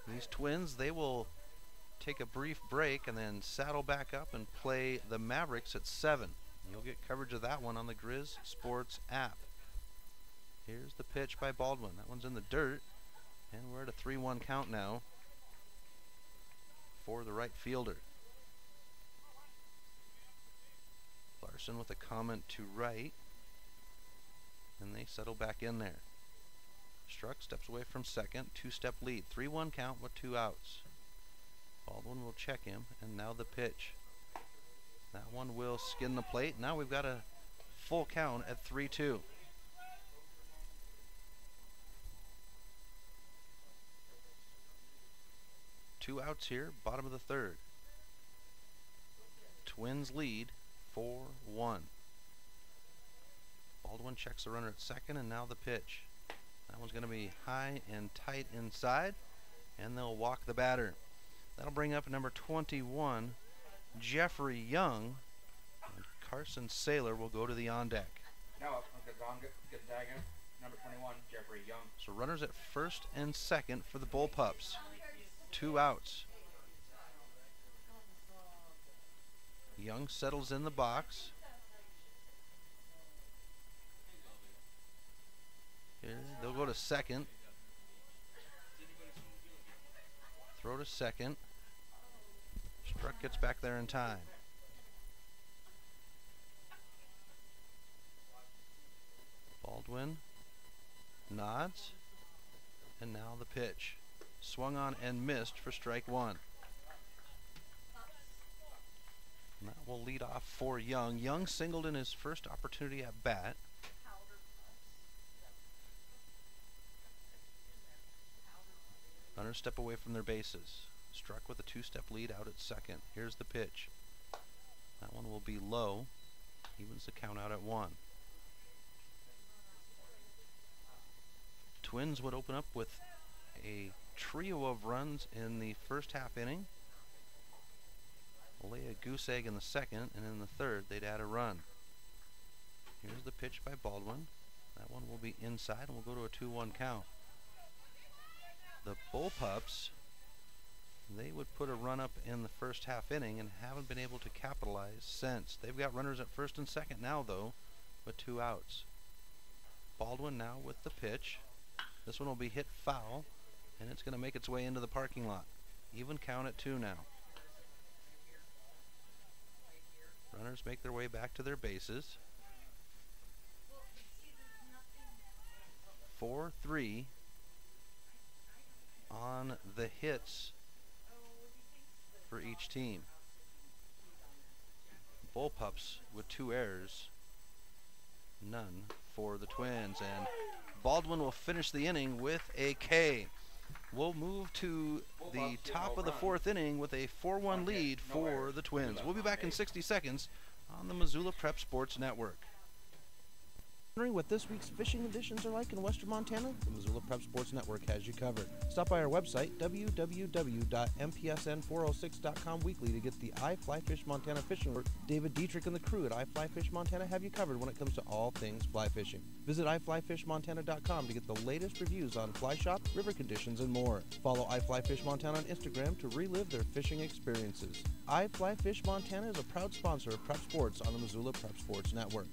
These Twins, they will take a brief break and then saddle back up and play the Mavericks at 7. You'll get coverage of that one on the Grizz Sports app. Here's the pitch by Baldwin. That one's in the dirt, and we're at a 3-1 count now for the right fielder. Larson with a comment to Wright, and they settle back in there. Struck steps away from second, 2-step lead, 3-1 count with 2 outs. Baldwin will check him, and now the pitch. That one will skin the plate. Now we've got a full count at 3-2. Two outs here, bottom of the third. Twins lead 4-1. Baldwin checks the runner at second, and now the pitch. That one's going to be high and tight inside, and they'll walk the batter. That'll bring up number 21, Jeffrey Young, and Carson Saylor will go to the on deck. Now up from Gonzaga, number 21, Jeffrey Young. So runners at first and second for the Bullpups. 2 outs. Young settles in the box. Here, they'll go to second. Throw to second. Struck gets back there in time. Baldwin nods, and now the pitch. Swung on and missed for strike 1. And that will lead off for Young. Young singled in his first opportunity at bat. Runners step away from their bases. Struck with a 2-step lead out at second. Here's the pitch. That one will be low. Evens the count out at 1. Twins would open up with a trio of runs in the first half inning. Lay a goose egg in the second, and in the third they'd add a run. Here's the pitch by Baldwin. That one will be inside, and we'll go to a 2-1 count. The Bullpups, they would put a run up in the first half inning and haven't been able to capitalize since. They've got runners at first and second now, though, with 2 outs. Baldwin now with the pitch. This one will be hit foul, and it's going to make its way into the parking lot. Even count at 2 now. Runners make their way back to their bases. 4-3 on the hits for each team. Bullpups with 2 errors, none for the Twins, and Baldwin will finish the inning with a K. We'll move to the top of the 4th inning with a 4-1 lead for the Twins. We'll be back in 60 seconds on the Missoula Prep Sports Network. Wondering what this week's fishing conditions are like in western Montana? The Missoula Prep Sports Network has you covered. Stop by our website, www.mpsn406.com weekly to get the iFlyFish Montana fishing alert. David Dietrich and the crew at iFlyFish Montana have you covered when it comes to all things fly fishing. Visit iFlyFishMontana.com to get the latest reviews on fly shop, river conditions, and more. Follow iFlyFish Montana on Instagram to relive their fishing experiences. iFlyFish Montana is a proud sponsor of Prep Sports on the Missoula Prep Sports Network.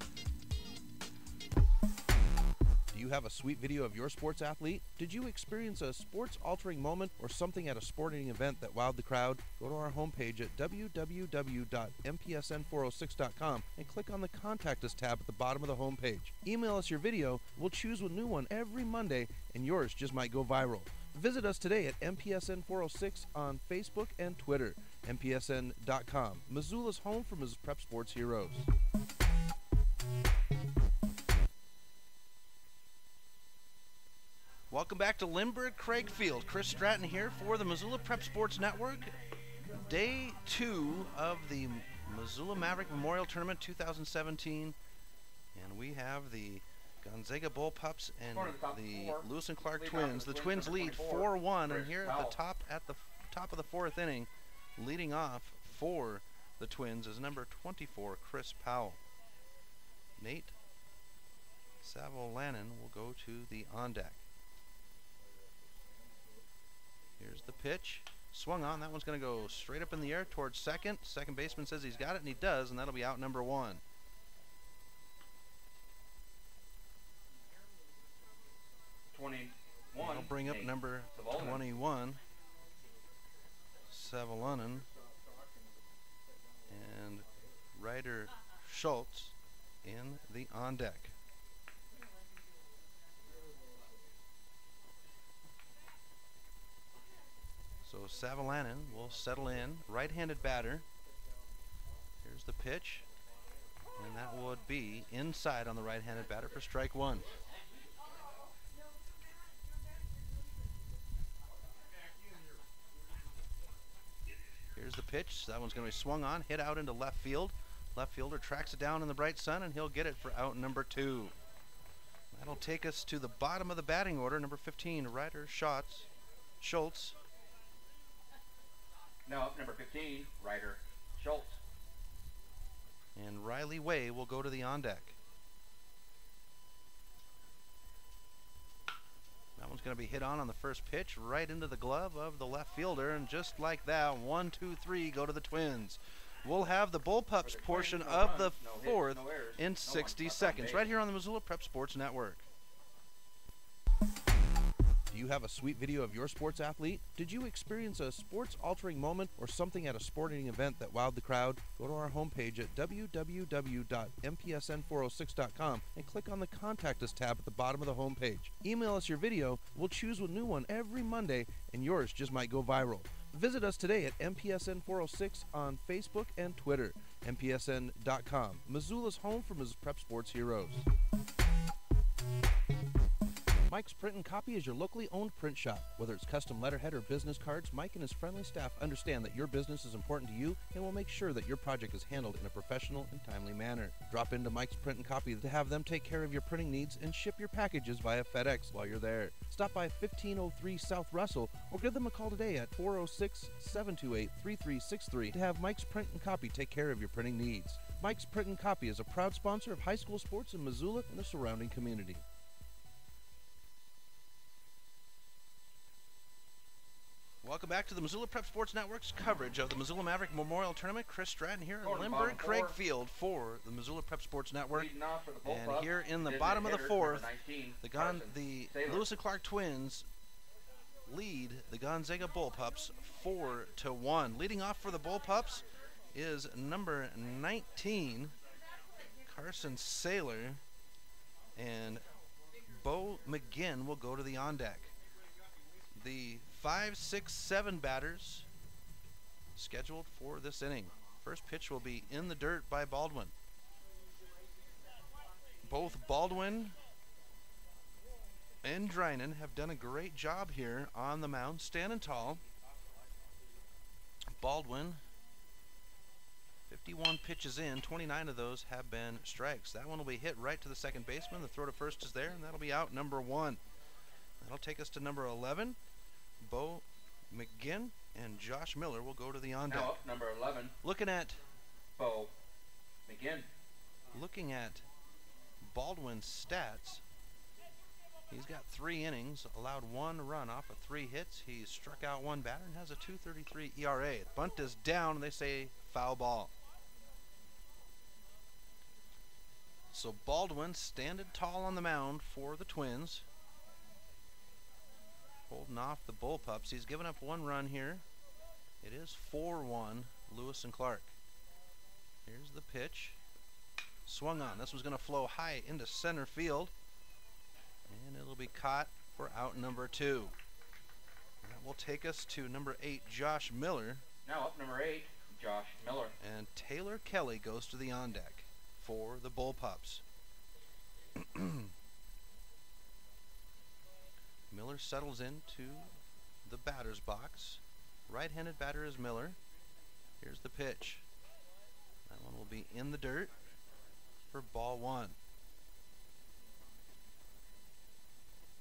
Do you have a sweet video of your sports athlete? Did you experience a sports-altering moment or something at a sporting event that wowed the crowd? Go to our homepage at www.mpsn406.com and click on the Contact Us tab at the bottom of the homepage. Email us your video. We'll choose a new one every Monday, and yours just might go viral. Visit us today at MPSN406 on Facebook and Twitter. MPSN.com, Missoula's home for Missoula Prep Sports heroes. Welcome back to Lindbergh Craig Field. Chris Stratton here for the Missoula Prep Sports Network. Day 2 of the Missoula Maverick Memorial Tournament 2017. And we have the Gonzaga Bull Pups and the Lewis and Clark Twins. The Twins lead 4-1, and here at the top of the 4th inning, leading off for the Twins is number 24, Chris Powell. Nate Savolainen will go to the on deck. Here's the pitch. Swung on. That one's going to go straight up in the air towards second. Second baseman says he's got it, and he does, and that'll be out number 1. I'll bring up number 21, Savolainen, and Ryder Schultz in the on deck. So Savolainen will settle in, right-handed batter. Here's the pitch, and that would be inside on the right-handed batter for strike 1. Here's the pitch. That one's going to be swung on, hit out into left field. Left fielder tracks it down in the bright sun, and he'll get it for out number 2. That'll take us to the bottom of the batting order. Number 15, Ryder Schultz. No, number 15, Ryder Schultz. And Riley Way will go to the on deck. That one's going to be hit on the first pitch, right into the glove of the left fielder, and just like that, 1, 2, 3 go to the Twins. We'll have the Bullpups portion of the 4th in 60 seconds, right here on the Missoula Prep Sports Network. Do you have a sweet video of your sports athlete? Did you experience a sports-altering moment or something at a sporting event that wowed the crowd? Go to our homepage at www.mpsn406.com and click on the Contact Us tab at the bottom of the homepage. Email us your video. We'll choose a new one every Monday, and yours just might go viral. Visit us today at MPSN406 on Facebook and Twitter. MPSN.com, Missoula's home for Missoula Prep Sports heroes. Mike's Print and Copy is your locally owned print shop. Whether it's custom letterhead or business cards, Mike and his friendly staff understand that your business is important to you and will make sure that your project is handled in a professional and timely manner. Drop into Mike's Print and Copy to have them take care of your printing needs and ship your packages via FedEx while you're there. Stop by 1503 South Russell or give them a call today at 406-728-3363 to have Mike's Print and Copy take care of your printing needs. Mike's Print and Copy is a proud sponsor of high school sports in Missoula and the surrounding community. Welcome back to the Missoula Prep Sports Network's coverage of the Missoula Maverick Memorial Tournament. Chris Stratton here at Lindbergh Craig Field for the Missoula Prep Sports Network. And here in the bottom of the 4th, the Lewis and Clark Twins lead the Gonzaga Bullpups 4-1. Leading off for the Bullpups is number 19, Carson Saylor, and Bo McGinn will go to the on deck. The 5, 6, 7 batters scheduled for this inning. First pitch will be in the dirt by Baldwin. Both Baldwin and Drynan have done a great job here on the mound, standing tall. Baldwin, 51 pitches in, 29 of those have been strikes. That one will be hit right to the second baseman. The throw to first is there, and that'll be out number 1. That'll take us to number 11. Bo McGinn and Josh Miller will go to the on deck. Now up number 11, Looking at Bo McGinn. Baldwin's stats, he's got 3 innings, allowed 1 run off of 3 hits. He's struck out 1 batter and has a 2.33 ERA. Bunt is down, and they say foul ball. So Baldwin standing tall on the mound for the Twins, holding off the Bullpups. He's given up 1 run here. It is 4-1 Lewis and Clark. Here's the pitch. Swung on. This was going to flow high into center field, and it'll be caught for out number 2. That will take us to number 8, Josh Miller. Now up number 8, Josh Miller. And Taylor Kelly goes to the on deck for the Bullpups. Miller settles into the batter's box. Right-handed batter is Miller. Here's the pitch. That one will be in the dirt for ball 1.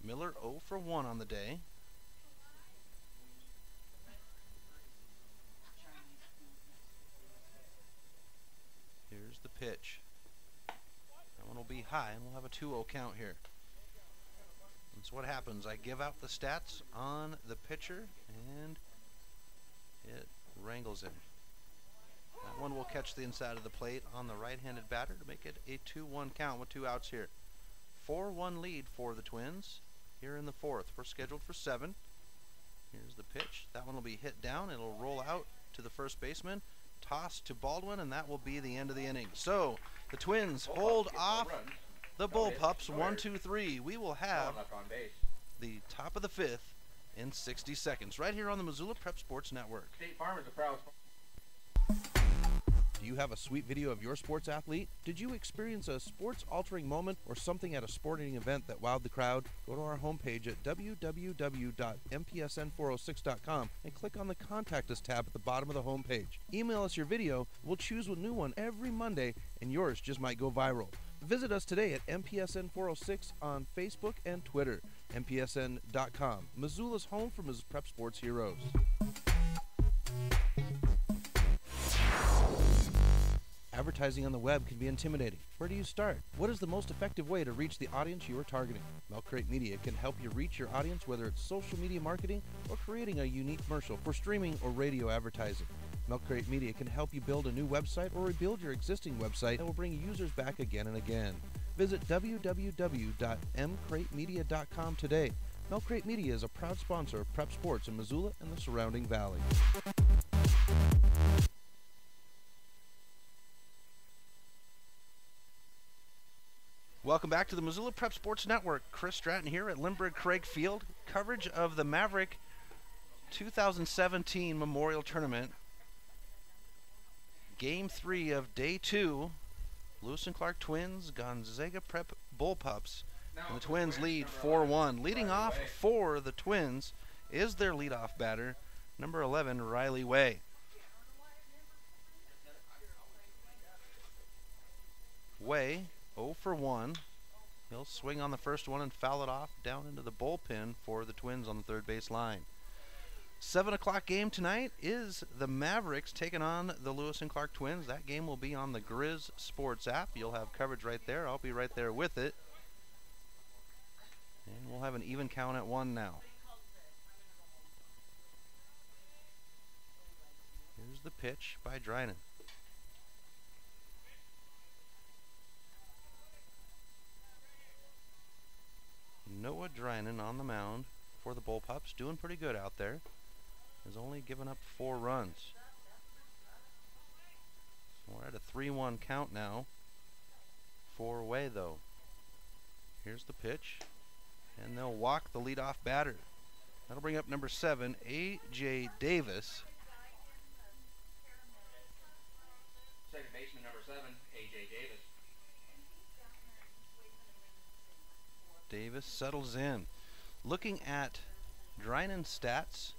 Miller 0 for 1 on the day. Here's the pitch. That one will be high, and we'll have a 2-0 count here. That's what happens. I give out the stats on the pitcher, and it wrangles him. That one will catch the inside of the plate on the right-handed batter to make it a 2-1 count with 2 outs here. 4-1 lead for the Twins here in the 4th. We're scheduled for 7. Here's the pitch. That one will be hit down. It'll roll out to the first baseman. Toss to Baldwin, and that will be the end of the inning. So the Twins hold off the Bullpups 1-2-3. We will have the top of the 5th in 60 seconds right here on the Missoula Prep Sports Network. State Farm is a proud sponsor. Do you have a sweet video of your sports athlete? Did you experience a sports-altering moment or something at a sporting event that wowed the crowd? Go to our homepage at www.mpsn406.com and click on the Contact Us tab at the bottom of the homepage. Email us your video. We'll choose a new one every Monday, and yours just might go viral. Visit us today at MPSN406 on Facebook and Twitter. MPSN.com, Missoula's home for Ms. Prep Sports Heroes. Advertising on the web can be intimidating. Where do you start? What is the most effective way to reach the audience you are targeting? Milk Crate Media can help you reach your audience, whether it's social media marketing or creating a unique commercial for streaming or radio advertising. Milk Crate Media can help you build a new website or rebuild your existing website that will bring users back again and again. Visit www.mcratemedia.com today. Milk Crate Media is a proud sponsor of Prep Sports in Missoula and the surrounding valley. Welcome back to the Missoula Prep Sports Network. Chris Stratton here at Lindbergh Craig Field. Coverage of the Maverick 2017 Memorial Tournament. Game 3 of Day 2. Lewis and Clark Twins, Gonzaga Prep Bullpups. And the Twins lead 4-1. Leading off for the Twins is their leadoff batter, number 11, Riley Way. Way 0 for 1. He'll swing on the first one and foul it off down into the bullpen for the Twins on the third base line. 7 o'clock game tonight is the Mavericks taking on the Lewis and Clark Twins. That game will be on the Grizz Sports app. You'll have coverage right there. I'll be right there with it. And we'll have an even count at 1 now. Here's the pitch by Drynan. Noah Drynan on the mound for the Bullpups, doing pretty good out there. Has only given up 4 runs. We're at a 3-1 count now. 4 away though. Here's the pitch, and they'll walk the leadoff batter. That'll bring up number 7, A.J. Davis. Second baseman number 7, A.J. Davis. Davis settles in. Looking at Drynan's stats,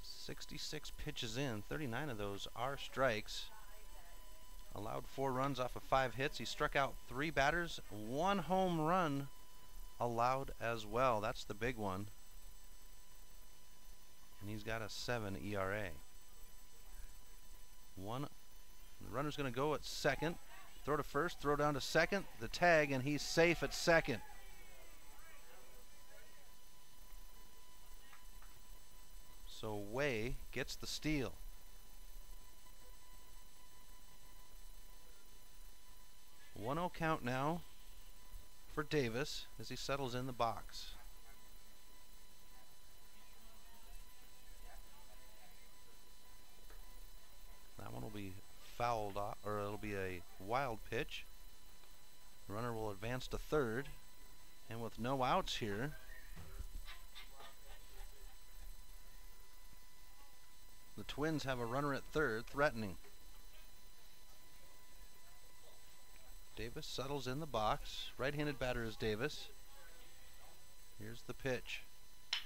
66 pitches in, 39 of those are strikes. Allowed 4 runs off of 5 hits. He struck out 3 batters, 1 home run allowed as well. That's the big one. And he's got a 7 ERA. The runner's going to go at second. Throw to first, throw down to second. The tag, and he's safe at second. So Way gets the steal. 1-0 count now for Davis as he settles in the box. That one will be fouled off, or it'll be a wild pitch. The runner will advance to third, and with no outs here, the Twins have a runner at third, threatening. Davis settles in the box. Right-handed batter is Davis. Here's the pitch.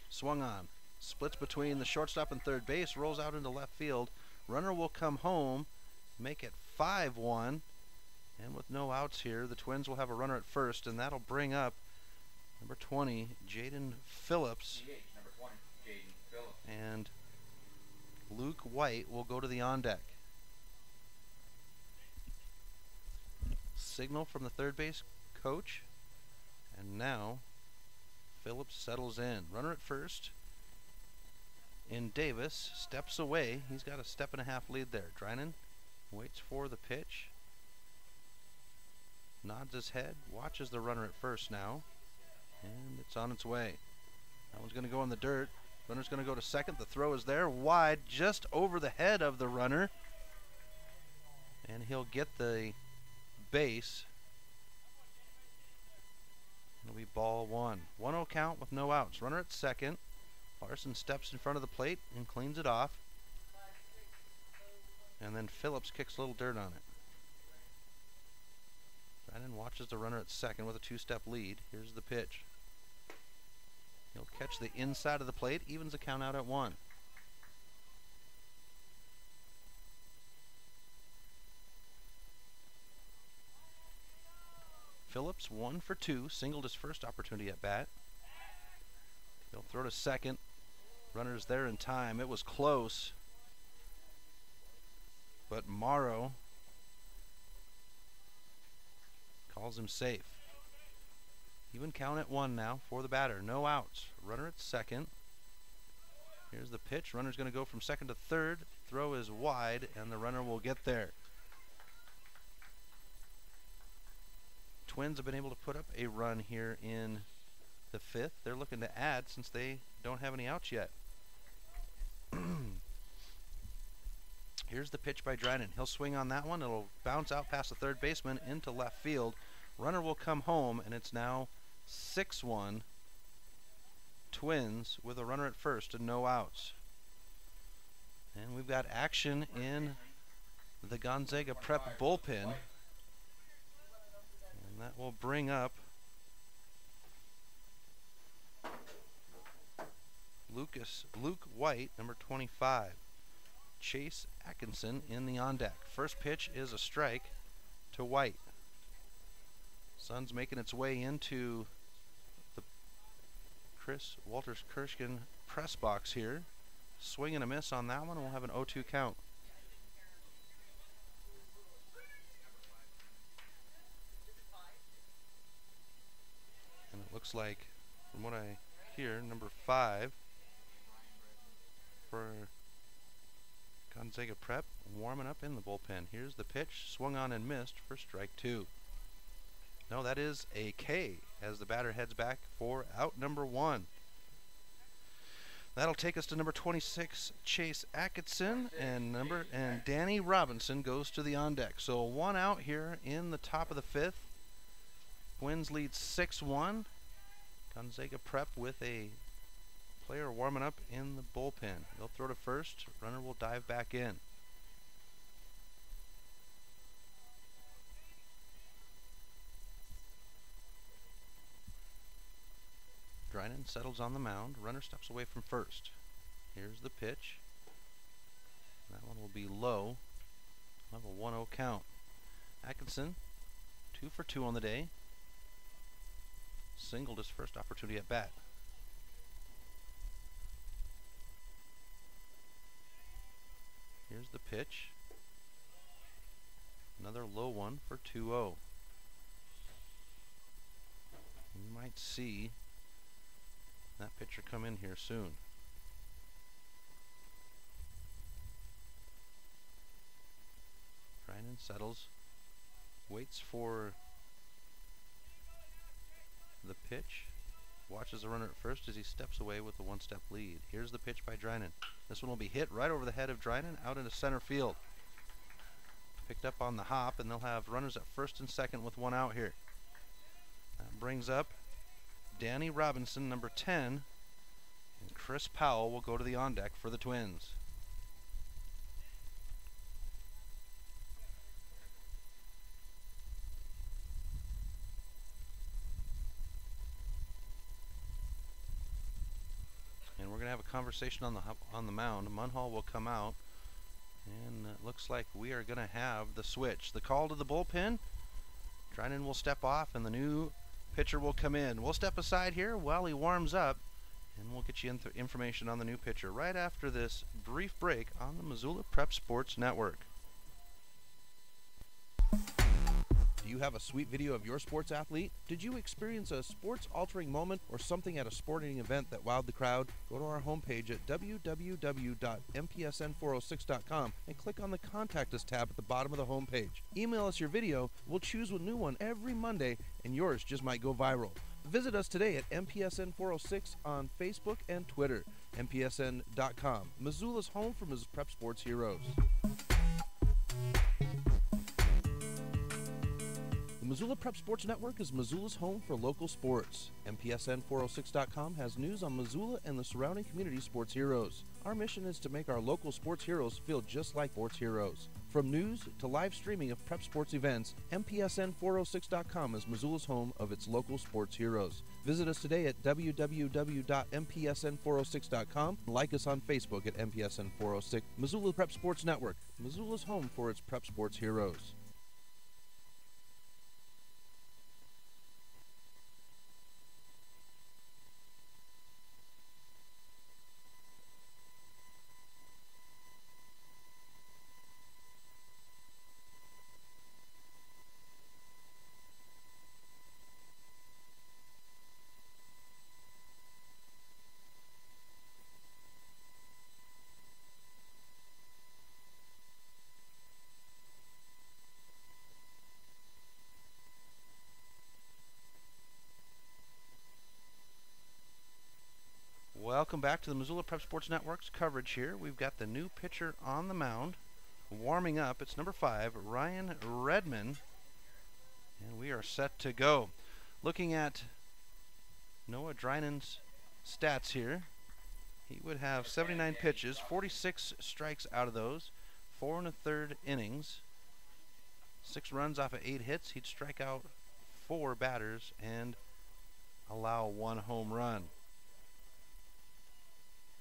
Swung on. Splits between the shortstop and third base. Rolls out into left field. Runner will come home. Make it 5-1. And with no outs here, the Twins will have a runner at first, and that'll bring up number 20, Jaden Phillips. Number 20, Jaden Phillips. And Luke White will go to the on deck. Signal from the third base coach, and now Phillips settles in. Runner at first, and Davis steps away. He's got a 1.5-step lead there. Drinan waits for the pitch, nods his head, watches the runner at first now, and it's on its way. That one's going to go in the dirt. Runner's going to go to second. The throw is there, wide, just over the head of the runner, and he'll get the base. It'll be ball 1. 1-0 count with no outs. Runner at second. Larson steps in front of the plate and cleans it off. And then Phillips kicks a little dirt on it. Brandon watches the runner at second with a 2-step lead. Here's the pitch. He'll catch the inside of the plate, evens the count out at 1. Phillips 1 for 2, singled his first opportunity at bat. He'll throw to second. Runner's there in time. It was close, but Morrow calls him safe. Even count at 1 now for the batter. No outs. Runner at second. Here's the pitch. Runner's going to go from second to third. Throw is wide, and the runner will get there. Twins have been able to put up a run here in the 5th. They're looking to add since they don't have any outs yet. Here's the pitch by Drinan. He'll swing on that one. It'll bounce out past the third baseman into left field. Runner will come home, and it's now 6-1 Twins with a runner at first and no outs. And we've got action in the Gonzaga Prep bullpen. And that will bring up Luke White, number 25. Chase Atkinson in the on deck. First pitch is a strike to White. Sun's making its way into the Chris Walters-Kirschken press box here. Swing and a miss on that one, and we'll have an 0-2 count. And it looks like, from what I hear, number 5 for Gonzaga Prep warming up in the bullpen. Here's the pitch, swung on and missed for strike 2. No, that is a K as the batter heads back for out number 1. That'll take us to number 26, Chase Atkinson, and Danny Robinson goes to the on deck. So 1 out here in the top of the 5th. Twins lead 6-1. Gonzaga Prep with a player warming up in the bullpen. They'll throw to first. Runner will dive back in. Drinan settles on the mound. Runner steps away from first. Here's the pitch. That one will be low. We'll have a 1-0 count. Atkinson, 2 for 2 on the day. Singled his first opportunity at bat. Here's the pitch. Another low one for 2-0. We might see that pitcher come in here soon. Trinan settles, waits for the pitch, watches the runner at first as he steps away with a one-step lead. Here's the pitch by Drinan. This one will be hit right over the head of Drinan out into center field. Picked up on the hop, and they'll have runners at first and second with one out here. That brings up Danny Robinson, number 10, and Chris Powell will go to the on deck for the Twins. And we're going to have a conversation on the mound. Munhall will come out, and it looks like we are going to have the switch. The call to the bullpen. Drinan will step off, and the new pitcher will come in. We'll step aside here while he warms up, and we'll get you information on the new pitcher right after this brief break on the Missoula Prep Sports Network. Do you have a sweet video of your sports athlete? Did you experience a sports-altering moment or something at a sporting event that wowed the crowd? Go to our homepage at www.mpsn406.com and click on the Contact Us tab at the bottom of the homepage. Email us your video. We'll choose a new one every Monday, and yours just might go viral. Visit us today at MPSN406 on Facebook and Twitter. MPSN.com, Missoula's home for Missoula Prep Sports Heroes. The Missoula Prep Sports Network is Missoula's home for local sports. MPSN406.com has news on Missoula and the surrounding community sports heroes. Our mission is to make our local sports heroes feel just like sports heroes. From news to live streaming of prep sports events, MPSN406.com is Missoula's home of its local sports heroes. Visit us today at www.mpsn406.com and like us on Facebook at MPSN406. Missoula Prep Sports Network, Missoula's home for its prep sports heroes. Welcome back to the Missoula Prep Sports Network's coverage here. We've got the new pitcher on the mound, warming up. It's number 5, Ryan Redman, and we are set to go. Looking at Noah Drinan's stats here, he would have 79 pitches, 46 strikes out of those, 4 1/3 innings, 6 runs off of 8 hits. He'd strike out 4 batters and allow 1 home run.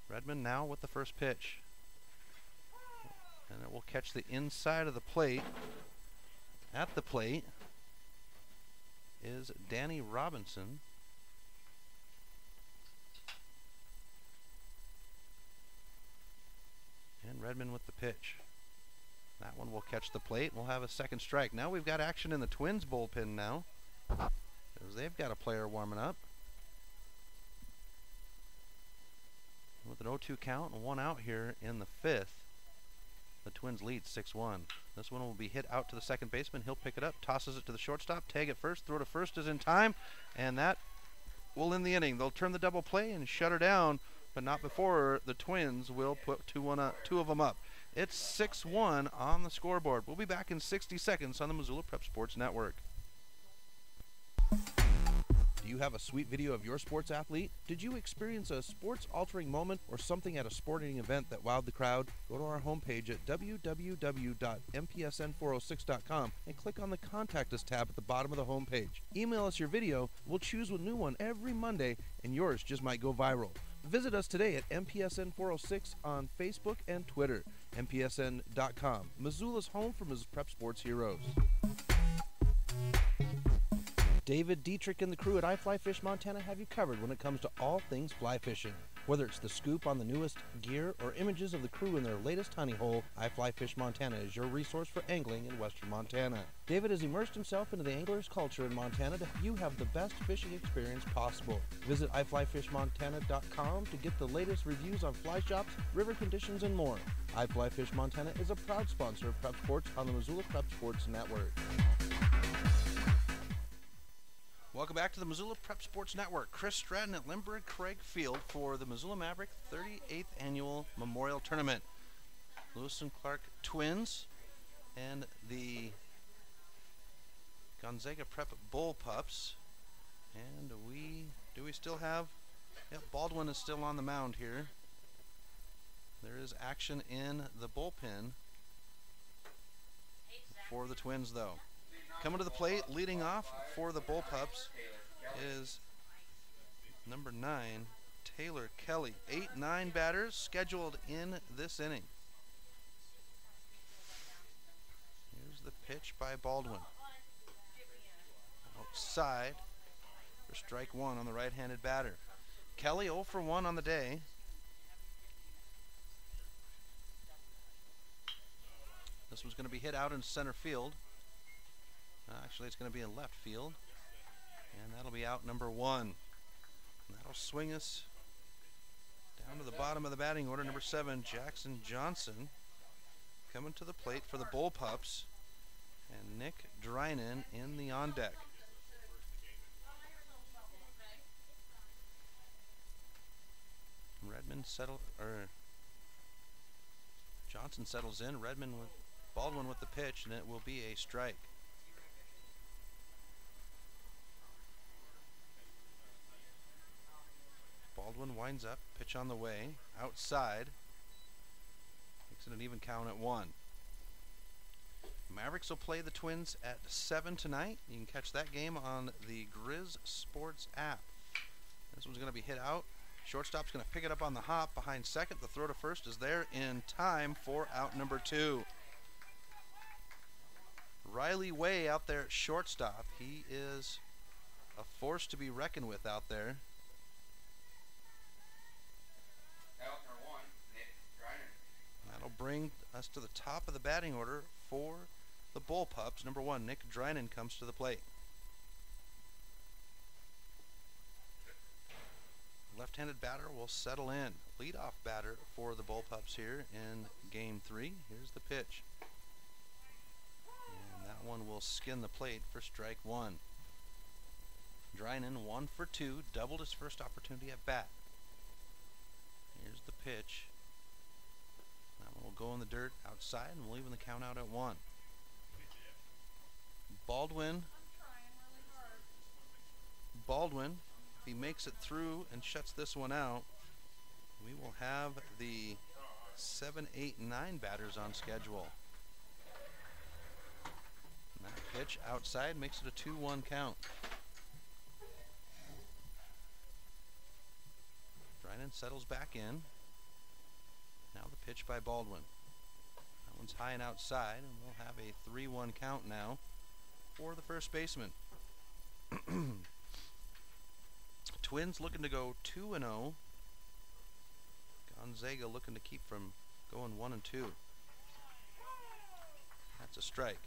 Redman now with the first pitch, and it will catch the inside of the plate. At the plate is Danny Robinson. And Redman with the pitch. That one will catch the plate. We'll have a second strike. Now we've got action in the Twins bullpen now, as they've got a player warming up. With an 0-2 count and 1 out here in the 5th, the Twins lead 6-1. This one will be hit out to the second baseman. He'll pick it up, tosses it to the shortstop, tag it first, throw to first is in time, and that will end the inning. They'll turn the double play and shut her down, but not before the Twins will put 2 of them up. It's 6-1 on the scoreboard. We'll be back in 60 seconds on the Missoula Prep Sports Network. Do you have a sweet video of your sports athlete? Did you experience a sports-altering moment or something at a sporting event that wowed the crowd? Go to our homepage at www.mpsn406.com and click on the Contact Us tab at the bottom of the homepage. Email us your video. We'll choose a new one every Monday, and yours just might go viral. Visit us today at MPSN406 on Facebook and Twitter. MPSN.com, Missoula's home for Missoula Prep Sports Heroes. David Dietrich and the crew at iFly Fish Montana have you covered when it comes to all things fly fishing. Whether it's the scoop on the newest gear or images of the crew in their latest honey hole, iFly Fish Montana is your resource for angling in western Montana. David has immersed himself into the angler's culture in Montana to help you have the best fishing experience possible. Visit iflyfishmontana.com to get the latest reviews on fly shops, river conditions, and more. iFly Fish Montana is a proud sponsor of Prep Sports on the Missoula Prep Sports Network. Welcome back to the Missoula Prep Sports Network. Chris Stratton at Lindbergh Craig Field for the Missoula Maverick 38th Annual Memorial Tournament. Lewis and Clark twins and the Gonzaga Prep Bull Pups. And do we still have? Yep, Baldwin is still on the mound here. There is action in the bullpen for the twins, though. Coming to the plate, leading off for the Bull Pups is number 9, Taylor Kelly. 8-9 batters scheduled in this inning. Here's the pitch by Baldwin. Outside for strike one on the right-handed batter. Kelly 0 for 1 on the day. This was going to be hit out in center field. Actually, it's going to be in left field, and that'll be out number 1. And that'll swing us down to the bottom of the batting order. Number 7, Jackson Johnson, coming to the plate for the Bull Pups, and Nick Drynan in the on deck. Johnson settles in. Baldwin with the pitch, and it will be a strike. Baldwin winds up, pitch on the way, outside. Makes it an even count at 1. Mavericks will play the Twins at 7 tonight. You can catch that game on the Grizz Sports app. This one's going to be hit out. Shortstop's going to pick it up on the hop behind second. The throw to first is there in time for out number 2. Riley Way out there at shortstop. He is a force to be reckoned with out there. That'll bring us to the top of the batting order for the Bull Pups. Number 1, Nick Drynan comes to the plate. Left-handed batter will settle in. Leadoff batter for the Bull Pups here in Game 3. Here's the pitch. And that one will skin the plate for strike 1. Drynan 1 for 2, doubled his first opportunity at bat. Here's the pitch. That one will go in the dirt outside, and we'll even the count out at 1. Baldwin, if he makes it through and shuts this one out, we will have the 7, 8, 9 batters on schedule. And that pitch outside makes it a 2-1 count. Drynan settles back in. Now the pitch by Baldwin. That one's high and outside, and we'll have a 3-1 count now for the first baseman. Twins looking to go 2-0. Gonzaga looking to keep from going 1-2. That's a strike.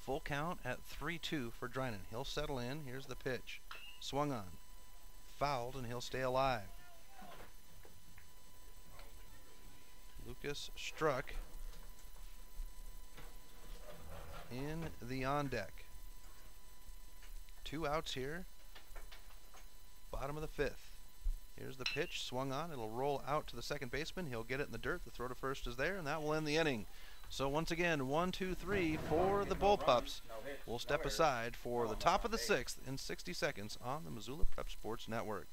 Full count at 3-2 for Drynan. He'll settle in. Here's the pitch. Swung on. Fouled, and he'll stay alive. Lucas struck in the on deck. 2 outs here. Bottom of the 5th. Here's the pitch. Swung on. It'll roll out to the second baseman. He'll get it in the dirt. The throw to first is there, and that will end the inning. So once again, 1, 2, 3 for the Bull Pups. We'll step aside for the top of the 6th in 60 seconds on the Missoula Prep Sports Network.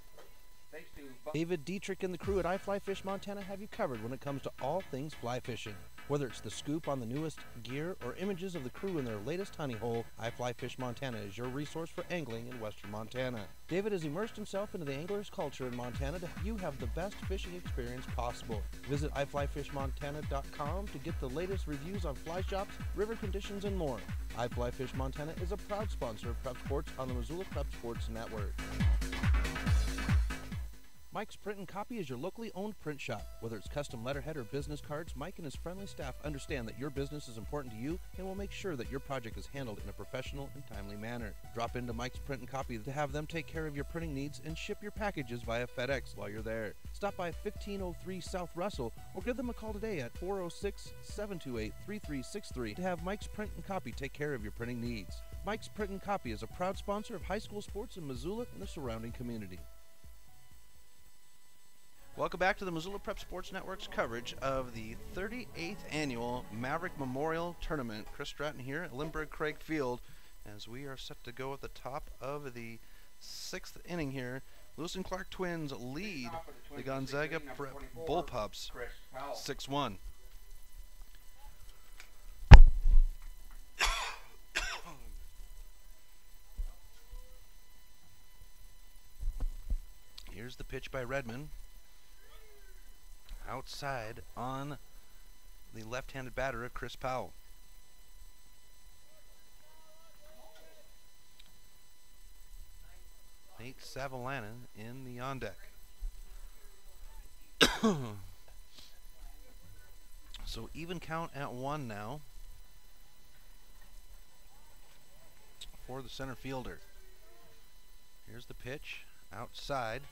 David Dietrich and the crew at iFly Fish Montana have you covered when it comes to all things fly fishing. Whether it's the scoop on the newest gear or images of the crew in their latest honey hole, iFly Fish Montana is your resource for angling in western Montana. David has immersed himself into the angler's culture in Montana to help you have the best fishing experience possible. Visit iFlyFishMontana.com to get the latest reviews on fly shops, river conditions, and more. iFly Fish Montana is a proud sponsor of Prep Sports on the Missoula Prep Sports Network. Mike's Print and Copy is your locally owned print shop. Whether it's custom letterhead or business cards, Mike and his friendly staff understand that your business is important to you and will make sure that your project is handled in a professional and timely manner. Drop into Mike's Print and Copy to have them take care of your printing needs and ship your packages via FedEx while you're there. Stop by 1503 South Russell or give them a call today at 406-728-3363 to have Mike's Print and Copy take care of your printing needs. Mike's Print and Copy is a proud sponsor of high school sports in Missoula and the surrounding community. Welcome back to the Missoula Prep Sports Network's coverage of the 38th Annual Maverick Memorial Tournament. Chris Stratton here at Lindbergh Craig Field as we are set to go at the top of the 6th inning here. Lewis and Clark Twins lead the Gonzaga Prep Bullpups 6-1. Here's the pitch by Redmond. Outside on the left-handed batter, Chris Powell. Nate Savallanen in the on deck. So even count at 1 now for the center fielder. Here's the pitch outside.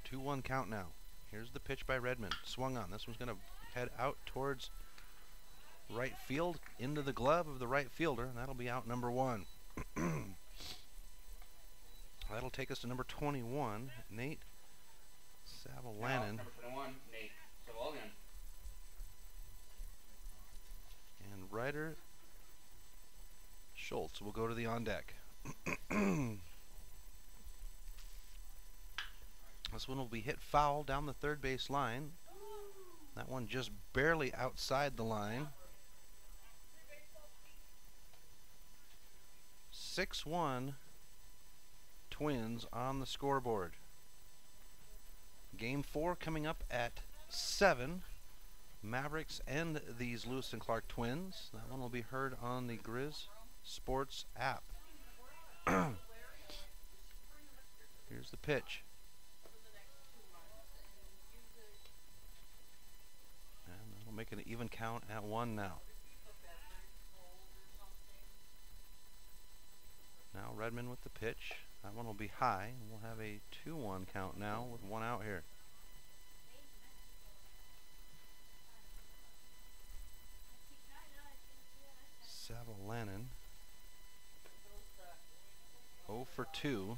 2-1 count now. Here's the pitch by Redmond. Swung on. This one's going to head out towards right field into the glove of the right fielder, and that'll be out number 1. That'll take us to number 21, Nate Savallanen. Number 21, Nate Savallanen. And Ryder Schultz will go to the on deck. This one will be hit foul down the third base line. That one just barely outside the line. 6-1 Twins on the scoreboard. Game 4 coming up at 7. Mavericks and these Lewis and Clark Twins. That one will be heard on the Grizz Sports app. Here's the pitch. Make an even count at 1 now. Now Redmond with the pitch. That one will be high. We'll have a 2-1 count now with 1 out here. Savallanen 0 for 2.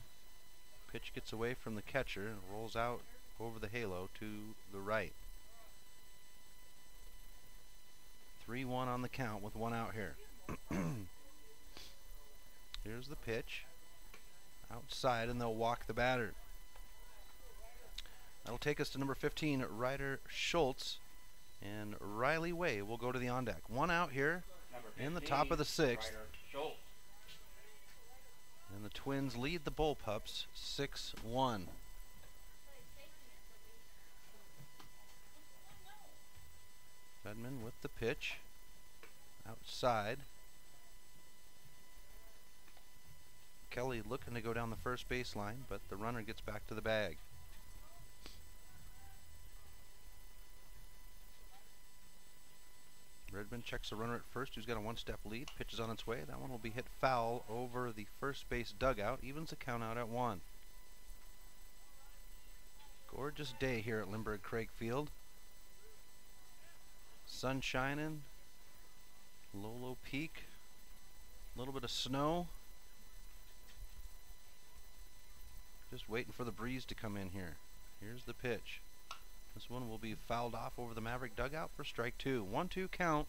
Pitch gets away from the catcher and rolls out over the halo to the right. 3-1 on the count with 1 out here. Here's the pitch. Outside, and they'll walk the batter. That'll take us to number 15, Ryder Schultz. And Riley Way will go to the on deck. 1 out here in the top of the 6th. And the Twins lead the Bullpups 6-1. Redmond with the pitch outside. Kelly looking to go down the first baseline, but the runner gets back to the bag. Redmond checks the runner at first, who's got a 1-step lead. Pitches on its way. That one will be hit foul over the first base dugout. Evens the count out at 1. Gorgeous day here at Lindbergh Craig Field. Sun shining, low peak, a little bit of snow. Just waiting for the breeze to come in here. Here's the pitch. This one will be fouled off over the Maverick dugout for strike 2. 1-2 count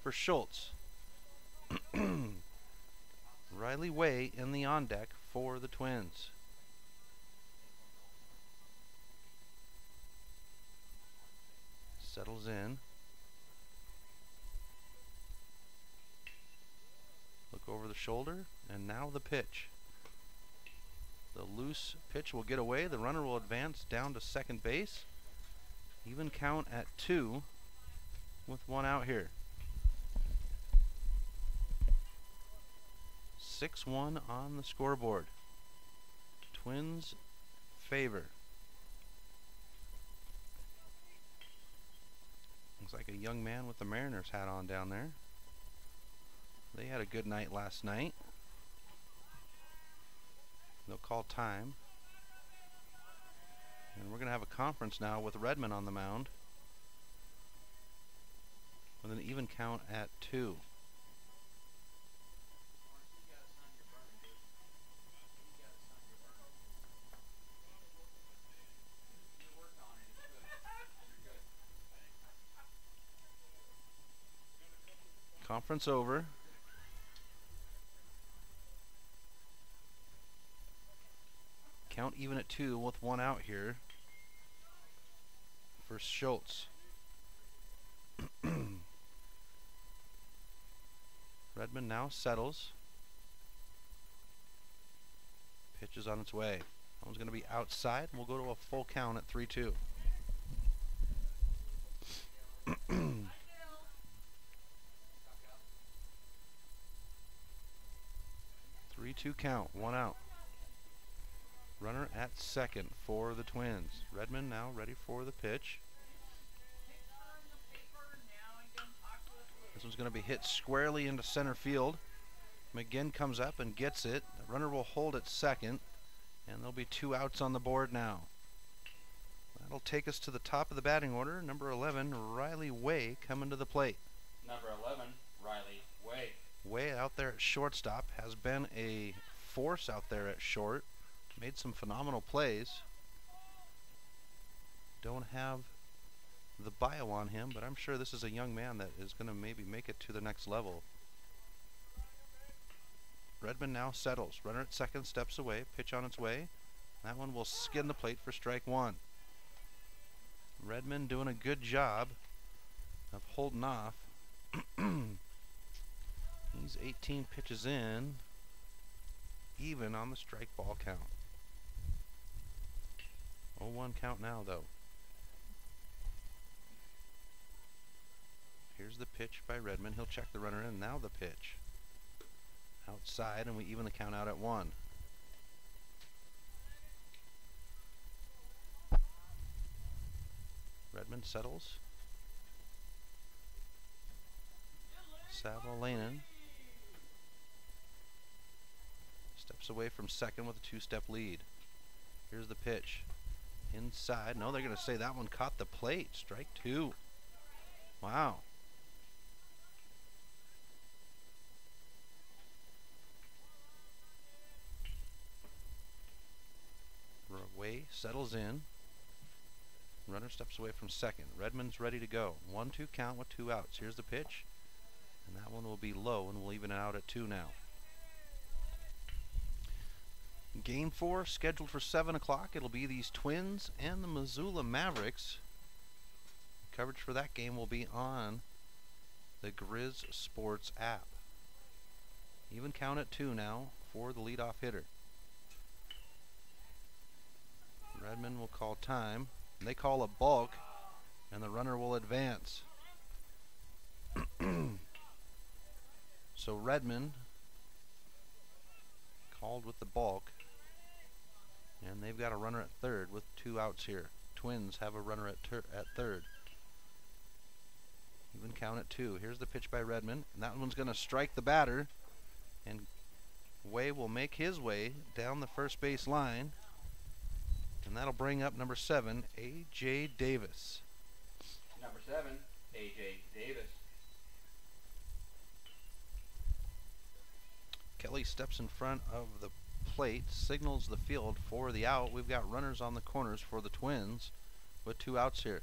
for Schultz. Riley Way in the on deck for the Twins. settles in. Look over the shoulder, and now the pitch. The loose pitch will get away. The runner will advance down to second base. Even count at 2 with 1 out here. 6-1 on the scoreboard. Twins favor. Looks like a young man with the Mariners hat on down there. They had a good night last night. They'll call time. And we're going to have a conference now with Redmond on the mound with an even count at 2. Conference over. Count even at 2 with 1 out here for Schultz. Redmond now settles. Pitch is on its way. That one's going to be outside, and we'll go to a full count at 3-2. 3-2 count, 1 out. Runner at second for the Twins. Redmond now ready for the pitch. This one's going to be hit squarely into center field. McGinn comes up and gets it. The runner will hold at second, and there'll be 2 outs on the board now. That'll take us to the top of the batting order. Number 11, Riley Way, coming to the plate. Number 11, Riley Way. Way out there at shortstop, has been a force out there at short. Made some phenomenal plays. Don't have the bio on him, but I'm sure this is a young man that is going to maybe make it to the next level. Redmond now settles. Runner at second steps away. Pitch on its way. That one will skin the plate for strike 1. Redmond doing a good job of holding off. He's 18 pitches in, even on the strike ball count. 0-1 count now, though. Here's the pitch by Redmond. He'll check the runner in. Now the pitch. Outside, and we even the count out at 1. Redmond settles. Savalainen steps away from second with a 2-step lead. Here's the pitch. Inside. No, they're going to say that one caught the plate. Strike 2. Wow. Way settles in. Runner steps away from second. Redmond's ready to go. 1-2 count with 2 outs. Here's the pitch. And that one will be low, and we'll even it out at 2 now. Game 4 scheduled for 7 o'clock. It'll be these Twins and the Missoula Mavericks. Coverage for that game will be on the Grizz Sports app. Even count at 2 now for the leadoff hitter. Redmond will call time. They call a balk, and the runner will advance. So Redmond called with the balk, and they've got a runner at third with 2 outs here. Twins have a runner at third. Even count at 2. Here's the pitch by Redmond, and that one's going to strike the batter, and Way will make his way down the first base line, and that'll bring up number 7, A.J. Davis. Number 7, A.J. Davis. Kelly steps in front of the plate, signals the field for the out. We've got runners on the corners for the Twins with 2 outs here.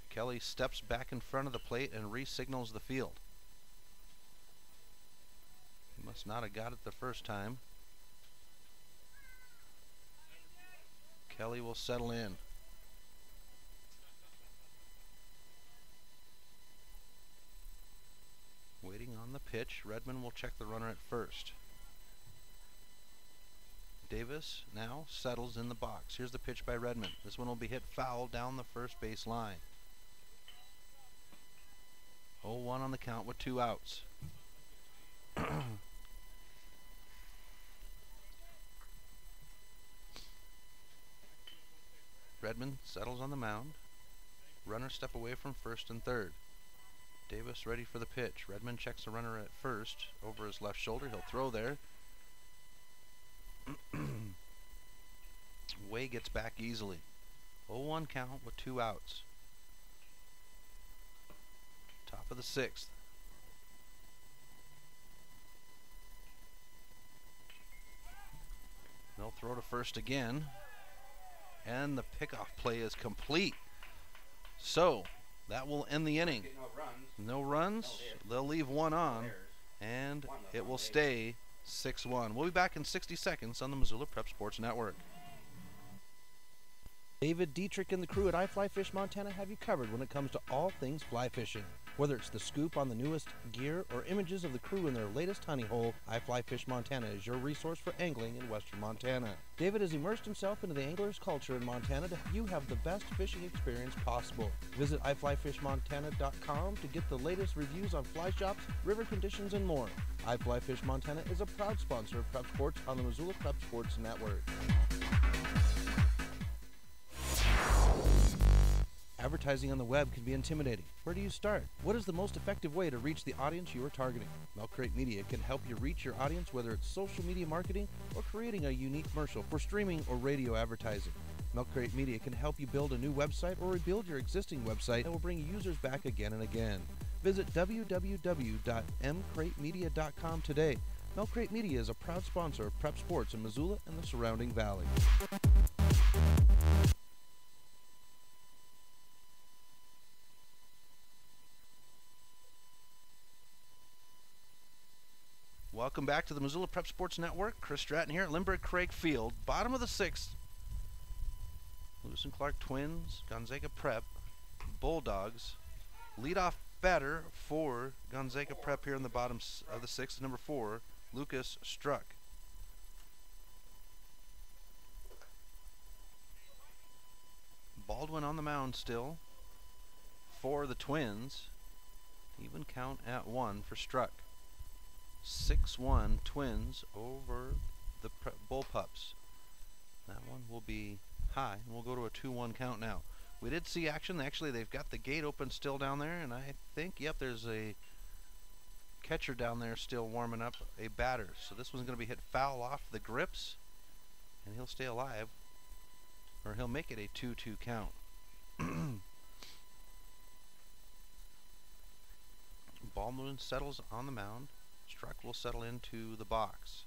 Kelly steps back in front of the plate and re-signals the field. He must not have got it the first time. Kelly will settle in. pitch. Redmond will check the runner at first. Davis now settles in the box. Here's the pitch by Redmond. This one will be hit foul down the first base line. 0-1 on the count with 2 outs. Redmond settles on the mound. Runners step away from first and third. Davis ready for the pitch. Redmond checks the runner at first over his left shoulder. He'll throw there. Way gets back easily. 0-1 count with 2 outs. Top of the 6th. They'll throw to first again. And the pickoff play is complete. So that will end the inning. No runs. They'll leave 1 on. And it will stay 6-1. We'll be back in 60 seconds on the Missoula Prep Sports Network. David Dietrich and the crew at iFly Fish Montana have you covered when it comes to all things fly fishing. Whether it's the scoop on the newest gear or images of the crew in their latest honey hole, iFly Fish Montana is your resource for angling in western Montana. David has immersed himself into the angler's culture in Montana to help you have the best fishing experience possible. Visit iflyfishmontana.com to get the latest reviews on fly shops, river conditions, and more. iFly Fish Montana is a proud sponsor of Prep Sports on the Missoula Prep Sports Network. Advertising on the web can be intimidating. Where do you start? What is the most effective way to reach the audience you are targeting? Milk Crate Media can help you reach your audience, whether it's social media marketing or creating a unique commercial for streaming or radio advertising. Milk Crate Media can help you build a new website or rebuild your existing website that will bring users back again and again. Visit www.mcratemedia.com today. Milk Crate Media is a proud sponsor of Prep Sports in Missoula and the surrounding valley. Welcome back to the Missoula Prep Sports Network. Chris Stratton here at Lindbergh Craig Field. Bottom of the 6th. Lewis and Clark Twins, Gonzaga Prep, Bulldogs. Leadoff batter for Gonzaga Prep here in the bottom of the 6th, number 4, Lucas Struck. Baldwin on the mound still for the Twins. Even count at 1 for Struck. 6-1 Twins over the Bullpups. That one will be high. We'll go to a 2-1 count now. We did see action. Actually, they've got the gate open still down there, and I think, yep, there's a catcher down there still warming up a batter. So this one's going to be hit foul off the grips, and he'll stay alive, or he'll make it a 2-2 count. Baldwin settles on the mound. Struck will settle into the box.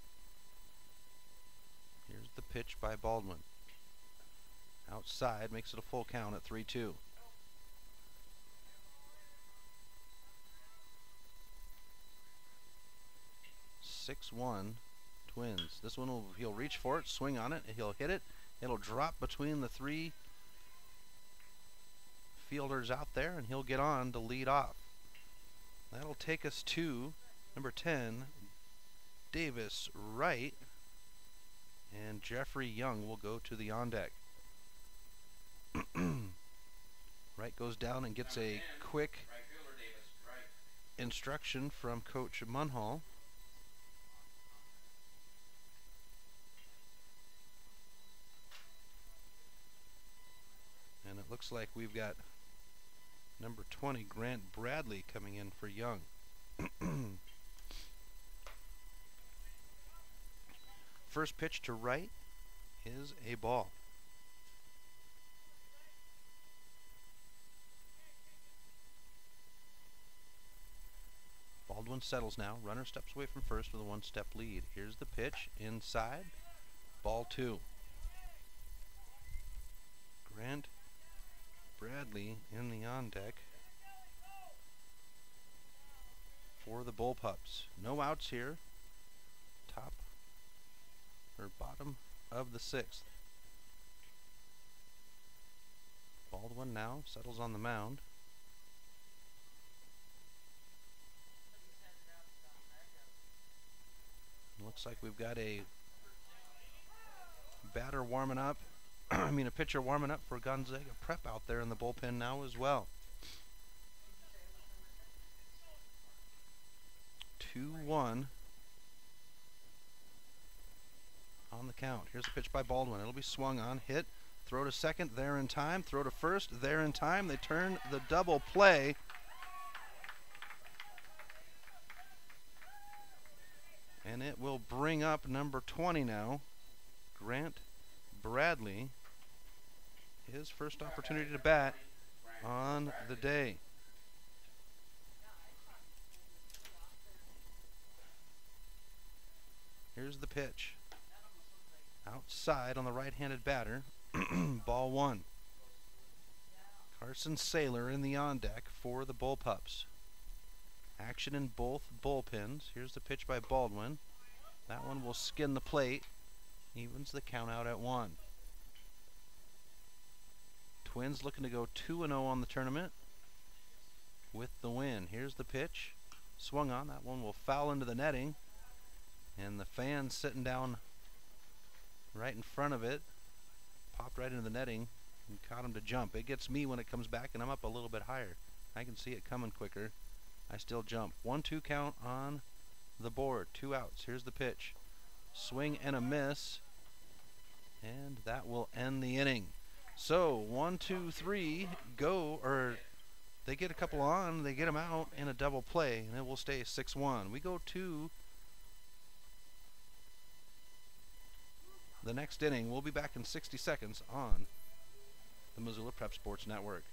Here's the pitch by Baldwin. Outside, makes it a full count at 3-2. Twins. This one he'll reach for it, swing on it, he'll hit it. It'll drop between the 3 fielders out there, and he'll get on to lead off. That'll take us to number 10, Davis Wright, and Jeffrey Young will go to the on deck. Wright goes down and gets a quick instruction from Coach Munhall. And it looks like we've got number 20, Grant Bradley, coming in for Young. First pitch to Wright is a ball. Baldwin settles now. Runner steps away from first with a 1-step lead. Here's the pitch inside. Ball 2. Grant Bradley in the on deck for the Bullpups. No outs here. Top or bottom of the 6th. Baldwin now settles on the mound. Looks like we've got a batter warming up. I mean, a pitcher warming up for Gonzaga Prep out there in the bullpen now as well. 2-1 on the count. Here's a pitch by Baldwin. It'll be swung on, hit, throw to second, there in time, throw to first, there in time. They turn the double play. And it will bring up number 20 now, Grant Bradley. His first opportunity to bat on the day. Here's the pitch. Outside on the right-handed batter. Ball one. Carson Saylor in the on deck for the Bullpups. Action in both bullpens. Here's the pitch by Baldwin. That one will skin the plate. Evens the count out at 1. Twins looking to go 2-0 on the tournament with the win. Here's the pitch. Swung on. That one will foul into the netting. And the fan sitting down right in front of it popped right into the netting and caught him to jump. It gets me when it comes back, and I'm up a little bit higher. I can see it coming quicker. I still jump. 1-2 count on the board. 2 outs. Here's the pitch. Swing and a miss. And that will end the inning. So 1, 2, 3 go, or they get a couple on, they get them out in a double play, and it will stay 6-1. We go to the next inning. We'll be back in 60 seconds on the Missoula Prep Sports Network.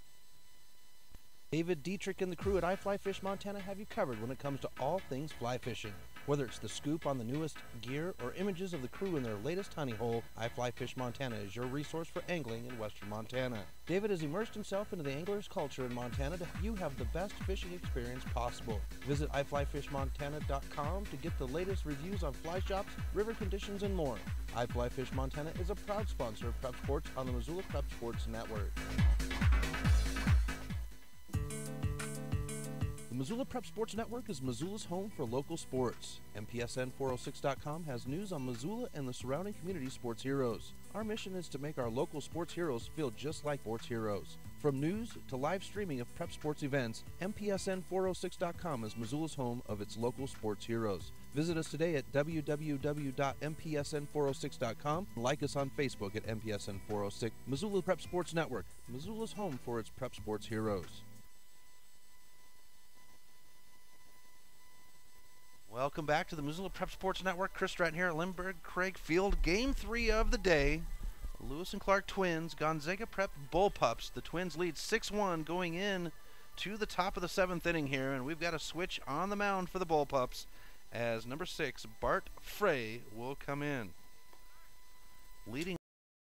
David Dietrich and the crew at iFly Fish Montana have you covered when it comes to all things fly fishing. Whether it's the scoop on the newest gear or images of the crew in their latest honey hole, iFly Fish Montana is your resource for angling in western Montana. David has immersed himself into the angler's culture in Montana to help you have the best fishing experience possible. Visit iFlyFishMontana.com to get the latest reviews on fly shops, river conditions, and more. iFly Fish Montana is a proud sponsor of Prep Sports on the Missoula Prep Sports Network. The Missoula Prep Sports Network is Missoula's home for local sports. MPSN406.com has news on Missoula and the surrounding community sports heroes. Our mission is to make our local sports heroes feel just like sports heroes. From news to live streaming of prep sports events, MPSN406.com is Missoula's home of its local sports heroes. Visit us today at www.mpsn406.com and like us on Facebook at MPSN406. Missoula Prep Sports Network, Missoula's home for its prep sports heroes. Welcome back to the Missoula Prep Sports Network. Chris Stratton here at Lindbergh Craig Field. Game 3 of the day. Lewis and Clark Twins, Gonzaga Prep Bullpups. The Twins lead 6-1 going in to the top of the 7th inning here, and we've got a switch on the mound for the Bullpups as number 6, Bart Frey, will come in. Leading